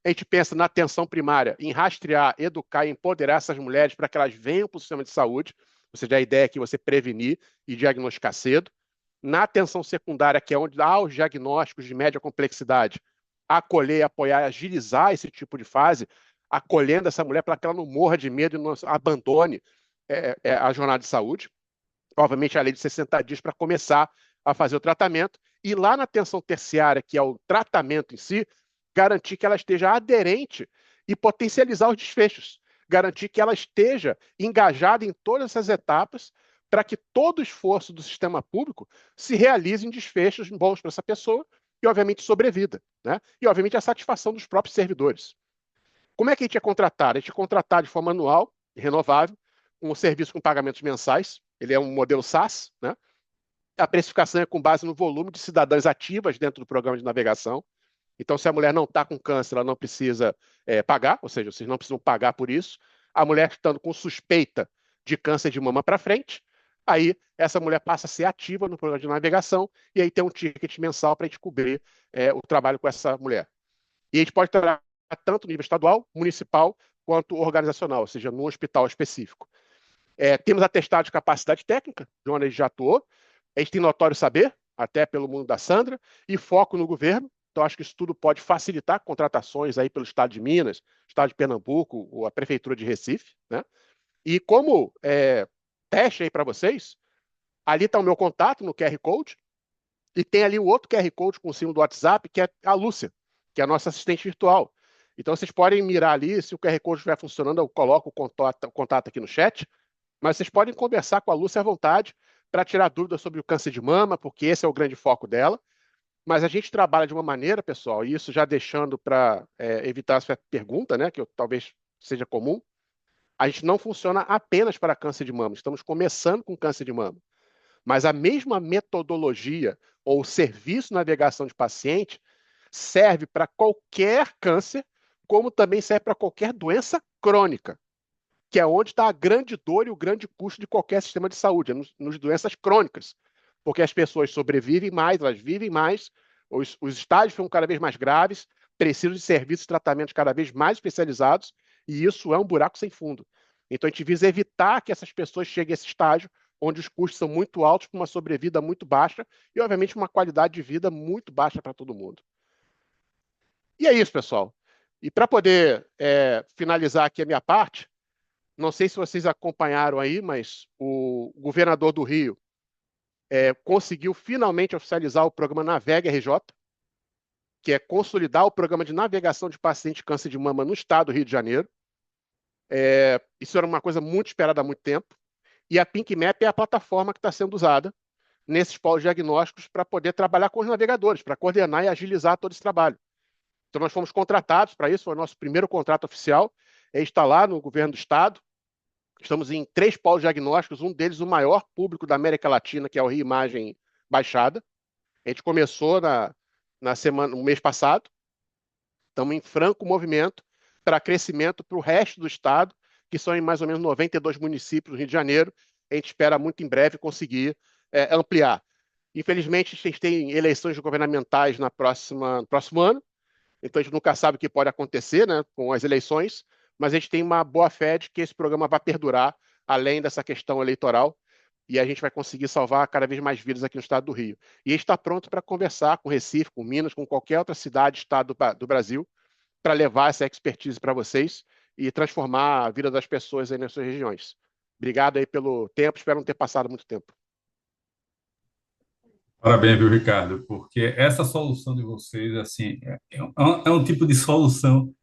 a gente pensa na atenção primária, em rastrear, educar e empoderar essas mulheres para que elas venham para o sistema de saúde. Ou seja, a ideia aqui é você prevenir e diagnosticar cedo. Na atenção secundária, que é onde há os diagnósticos de média complexidade, acolher, apoiar, agilizar esse tipo de fase, acolhendo essa mulher para que ela não morra de medo e não abandone a jornada de saúde. Obviamente, a lei de 60 dias para começar a fazer o tratamento. E lá na atenção terciária, que é o tratamento em si, garantir que ela esteja aderente e potencializar os desfechos. Garantir que ela esteja engajada em todas essas etapas para que todo o esforço do sistema público se realize em desfechos bons para essa pessoa e, obviamente, sobrevida. Né? E, obviamente, a satisfação dos próprios servidores. Como é que a gente é contratado? A gente é contratado de forma anual, renovável, um serviço com pagamentos mensais. Ele é um modelo SaaS, né? A precificação é com base no volume de cidadãs ativas dentro do programa de navegação. Então, se a mulher não está com câncer, ela não precisa pagar, ou seja, vocês não precisam pagar por isso. A mulher estando com suspeita de câncer de mama para frente, aí essa mulher passa a ser ativa no programa de navegação e aí tem um ticket mensal para a gente cobrir o trabalho com essa mulher. E a gente pode trabalhar tanto no nível estadual, municipal, quanto organizacional, ou seja, num hospital específico. Temos atestado de capacidade técnica, de onde a gente já atuou. A gente tem notório saber, até pelo mundo da Sandra, e foco no governo. Então, acho que isso tudo pode facilitar contratações aí pelo Estado de Minas, Estado de Pernambuco, ou a Prefeitura de Recife. Né? E como teste aí para vocês, ali está o meu contato no QR Code, e tem ali o outro QR Code com o símbolo do WhatsApp, que é a Lúcia, que é a nossa assistente virtual. Então, vocês podem mirar ali, se o QR Code estiver funcionando, eu coloco o contato aqui no chat, mas vocês podem conversar com a Lúcia à vontade para tirar dúvidas sobre o câncer de mama, porque esse é o grande foco dela. Mas a gente trabalha de uma maneira, pessoal, e isso já deixando para evitar essa pergunta, né, que talvez seja comum, a gente não funciona apenas para câncer de mama. Estamos começando com câncer de mama. Mas a mesma metodologia ou serviço de navegação de paciente serve para qualquer câncer, como também serve para qualquer doença crônica, que é onde está a grande dor e o grande custo de qualquer sistema de saúde, nos doenças crônicas. Porque as pessoas sobrevivem mais, elas vivem mais, os estágios ficam cada vez mais graves, precisam de serviços e tratamentos cada vez mais especializados, e isso é um buraco sem fundo. Então, a gente visa evitar que essas pessoas cheguem a esse estágio onde os custos são muito altos, com uma sobrevida muito baixa e, obviamente, uma qualidade de vida muito baixa para todo mundo. E é isso, pessoal. E para poder finalizar aqui a minha parte, não sei se vocês acompanharam aí, mas o governador do Rio conseguiu finalmente oficializar o programa Navega RJ, que é consolidar o programa de navegação de pacientes de câncer de mama no estado do Rio de Janeiro. Isso era uma coisa muito esperada há muito tempo. E a PinkMap é a plataforma que está sendo usada nesses polos diagnósticos para poder trabalhar com os navegadores, para coordenar e agilizar todo esse trabalho. Então, nós fomos contratados para isso, foi o nosso primeiro contrato oficial. A gente está lá no governo do estado. Estamos em 3 polos diagnósticos, um deles o maior público da América Latina, que é o Rio Imagem Baixada. A gente começou no mês passado. Estamos em franco movimento para crescimento para o resto do estado, que são em mais ou menos 92 municípios do Rio de Janeiro. A gente espera muito em breve conseguir ampliar. Infelizmente, a gente tem eleições governamentais no próximo ano, então a gente nunca sabe o que pode acontecer, né, com as eleições, mas a gente tem uma boa fé de que esse programa vai perdurar além dessa questão eleitoral e a gente vai conseguir salvar cada vez mais vidas aqui no estado do Rio. E a gente está pronto para conversar com Recife, com Minas, com qualquer outra cidade, estado do Brasil, para levar essa expertise para vocês e transformar a vida das pessoas aí nas suas regiões. Obrigado aí pelo tempo, espero não ter passado muito tempo. Parabéns, viu, Ricardo? Porque essa solução de vocês, assim, é um tipo de solução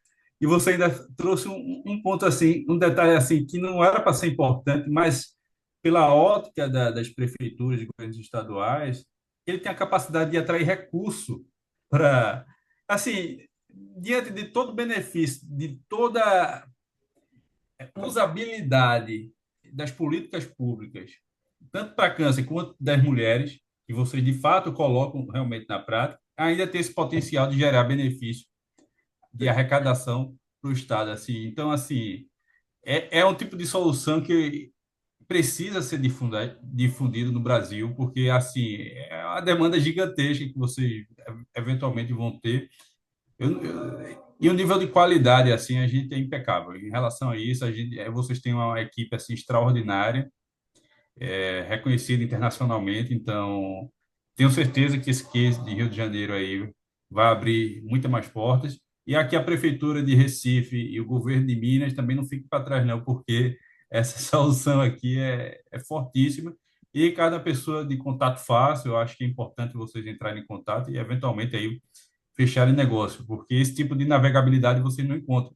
E você ainda trouxe um ponto assim, um detalhe assim que não era para ser importante, mas pela ótica das prefeituras e governos estaduais, ele tem a capacidade de atrair recurso para, assim, diante de todo o benefício, de toda usabilidade das políticas públicas, tanto para câncer quanto das mulheres, que vocês de fato colocam realmente na prática, ainda tem esse potencial de gerar benefício de arrecadação para o Estado. Assim. Então, assim, é um tipo de solução que precisa ser difundido no Brasil, porque, assim, é uma demanda gigantesca que vocês eventualmente vão ter. E o nível de qualidade, assim, a gente é impecável. Em relação a isso, vocês têm uma equipe, assim, extraordinária, reconhecida internacionalmente, então tenho certeza que esse case de Rio de Janeiro aí vai abrir muitas mais portas. E aqui a Prefeitura de Recife e o governo de Minas também não fiquem para trás, não, porque essa solução aqui é fortíssima. E cada pessoa de contato fácil, eu acho que é importante vocês entrarem em contato e, eventualmente, aí fecharem negócio, porque esse tipo de navegabilidade vocês não encontram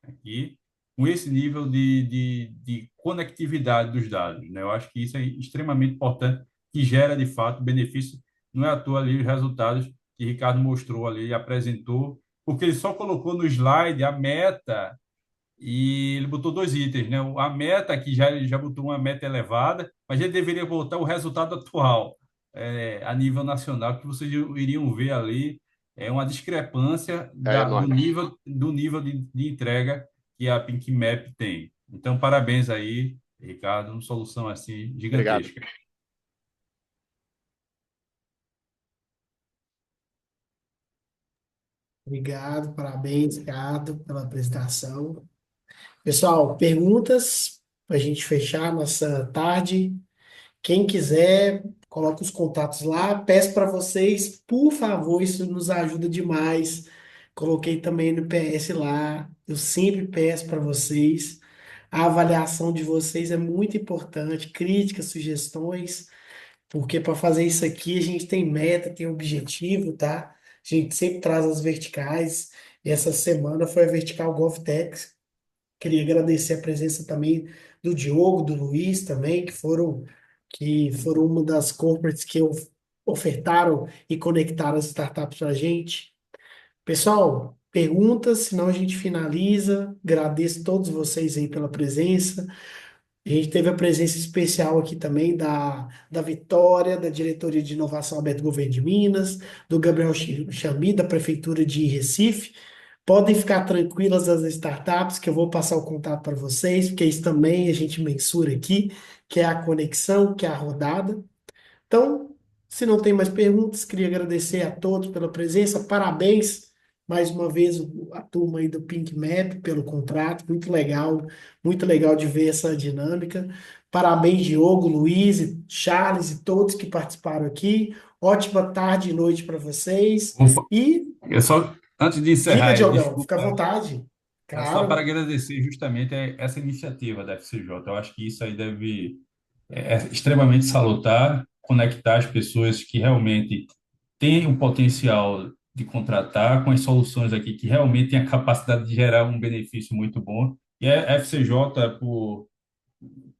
aqui com esse nível de conectividade dos dados, né? Eu acho que isso é extremamente importante, que gera, de fato, benefício. Não é à toa ali os resultados que Ricardo mostrou ali, e apresentou, porque ele só colocou no slide a meta e ele botou dois itens, né? A meta, que já, ele já botou uma meta elevada, mas ele deveria botar o resultado atual, a nível nacional, que vocês iriam ver ali uma discrepância É do enorme. nível de entrega que a Pink Map tem. Então, parabéns aí, Ricardo, uma solução assim Obrigado. gigantesca. Obrigado, parabéns, Ricardo, pela apresentação. Pessoal, perguntas para a gente fechar a nossa tarde. Quem quiser, coloca os contatos lá. Peço para vocês, por favor, isso nos ajuda demais. Coloquei também no PS lá. Eu sempre peço para vocês. A avaliação de vocês é muito importante. Críticas, sugestões, porque para fazer isso aqui a gente tem meta, tem objetivo, tá? A gente sempre traz as verticais. E essa semana foi a vertical GovTech. Queria agradecer a presença também do Diogo, do Luiz também, que foram uma das corporates que ofertaram e conectaram as startups para a gente. Pessoal, perguntas, senão a gente finaliza. Agradeço a todos vocês aí pela presença. A gente teve a presença especial aqui também da Vitória, da Diretoria de Inovação Aberta do Governo de Minas, do Gabriel Chami, da Prefeitura de Recife. Podem ficar tranquilas as startups, que eu vou passar o contato para vocês, porque isso também a gente mensura aqui, que é a conexão, que é a rodada. Então, se não tem mais perguntas, queria agradecer a todos pela presença. Parabéns mais uma vez a turma aí do Pink Map pelo contrato. Muito legal de ver essa dinâmica. Parabéns, Diogo, Luiz, Charles e todos que participaram aqui. Ótima tarde e noite para vocês. Ufa, E eu só, antes de diga, encerrar, Diogão, fica à desculpa. vontade. É só para Claro. agradecer justamente essa iniciativa da FCJ. Eu acho que isso aí é extremamente salutar, conectar as pessoas que realmente têm o potencial de contratar com as soluções aqui que realmente têm a capacidade de gerar um benefício muito bom. E a FCJ,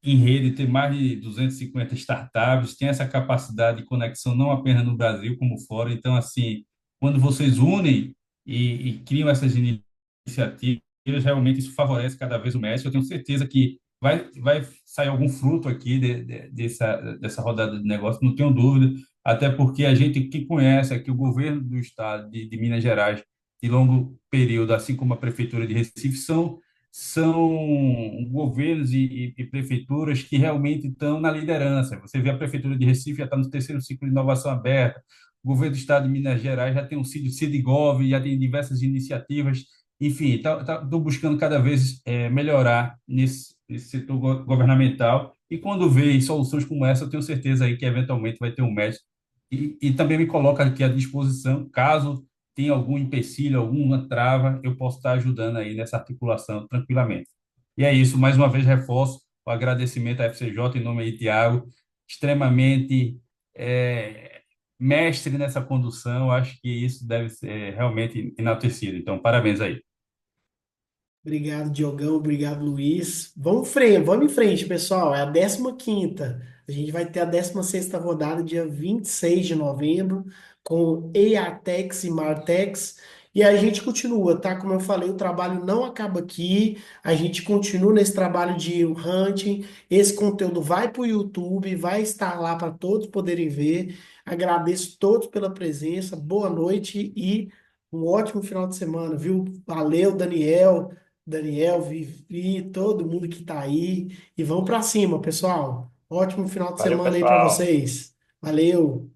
em rede, tem mais de 250 startups, tem essa capacidade de conexão não apenas no Brasil, como fora. Então, assim, quando vocês unem e criam essas iniciativas, realmente isso favorece cada vez o Messi. Eu tenho certeza que vai sair algum fruto aqui dessa rodada de negócio, não tenho dúvida, até porque a gente que conhece aqui o governo do estado de Minas Gerais de longo período, assim como a prefeitura de Recife, são governos e prefeituras que realmente estão na liderança. Você vê a Prefeitura de Recife já está no terceiro ciclo de inovação aberta, o governo do Estado de Minas Gerais já tem o CIDGov, já tem diversas iniciativas, enfim, estão buscando cada vez melhorar nesse setor governamental, e quando vê soluções como essa, eu tenho certeza aí que eventualmente vai ter um match, e também me coloca aqui à disposição, caso tem algum empecilho, alguma trava, eu posso estar ajudando aí nessa articulação tranquilamente. E é isso, mais uma vez reforço o agradecimento à FCJ em nome aí, Tiago, extremamente mestre nessa condução, acho que isso deve ser realmente enaltecido. Então, parabéns aí. Obrigado, Diogão. Obrigado, Luiz. Vamos em frente, pessoal. É a 15ª. A gente vai ter a 16ª rodada, dia 26 de novembro, com EATEX e Martex. E a gente continua, tá? Como eu falei, o trabalho não acaba aqui. A gente continua nesse trabalho de hunting. Esse conteúdo vai para o YouTube, vai estar lá para todos poderem ver. Agradeço todos pela presença. Boa noite e um ótimo final de semana, viu? Valeu, Daniel, Vivi, todo mundo que tá aí. E vamos para cima, pessoal. Ótimo final de Valeu, semana aí para pessoal. vocês. Valeu.